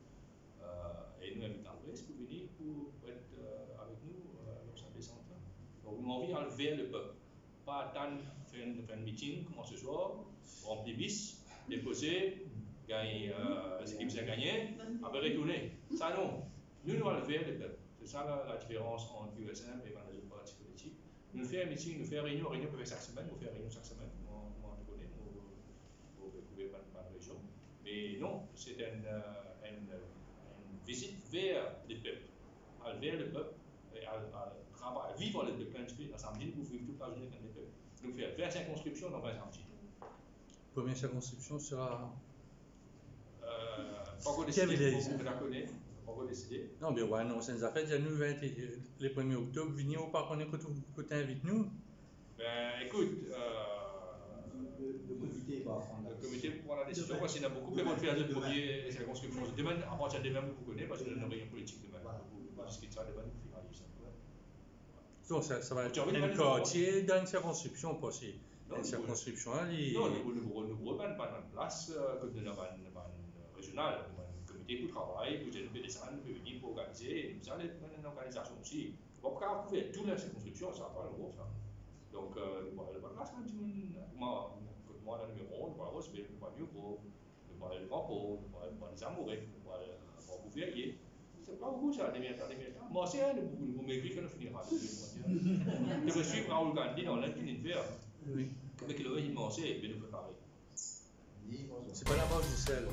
et nous invitons la presse pour venir pour être avec nous dans cette descente. Donc, nous avons envie d'enlever le peuple. Pas attendre faire un meeting, comme ce soir, remplir bis, déposer, gagner ce qui vous a gagné, après retourner. Ça non. Nous enlever le peuple. C'est ça la différence entre l'USM et les autres nous faisons un meeting, nous faisons une réunion peut faire chaque semaine, nous faisons une réunion chaque semaine, on te connaît, pour couvrir ma région. Mais non, c'est une visite vers le peuple, vers le peuple, et à travailler, vivre le peuple un petit peu, ensemble, vous vivez toute la journée avec le peuple. Nous faisons 20 circonscriptions dans 20 samedis. Première circonscription sera. Pas encore décidé, on la connaît, pas encore décidé. Non, mais ouais, non, c'est une affaire, nous, les 1er octobre, venez ou pas qu'on est que tu invites nous? Ben écoute, Le comité va prendre le comité prend la décision parce qu'il y en a beaucoup qui vont faire le premier circonscription. Demain, à partir de demain, vous connaissez parce qu'il y a une réunion politique demain. Vous discutez ça demain, vous finalisez ça. Donc, ça va être un quartier dans une circonscription possible. Une circonscription, non, nous ne pas en place que de la régionale, un comité pour travailler, pour gérer des salles, pour venir pour organiser, nous allons dans une organisation aussi. On va pas couvrir toute la circonscription, ça va pas le gros ça. Donc, nous allons la place, moi, la numéro 1, nous allons recevoir, nous allons Mieux-Gros, nous allons le Grand-Port, nous allons les Amoureux, nous allons Bouvier. C'est pas beaucoup ça, des moi, c'est un de vous m'écrivez que nous finira. Je vais suivre Raoul Gandhi dans l'Infinite. Oui. Comme il a immense, mais nous préparer. C'est pas la base du sel.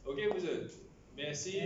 Ok, vous êtes. Merci.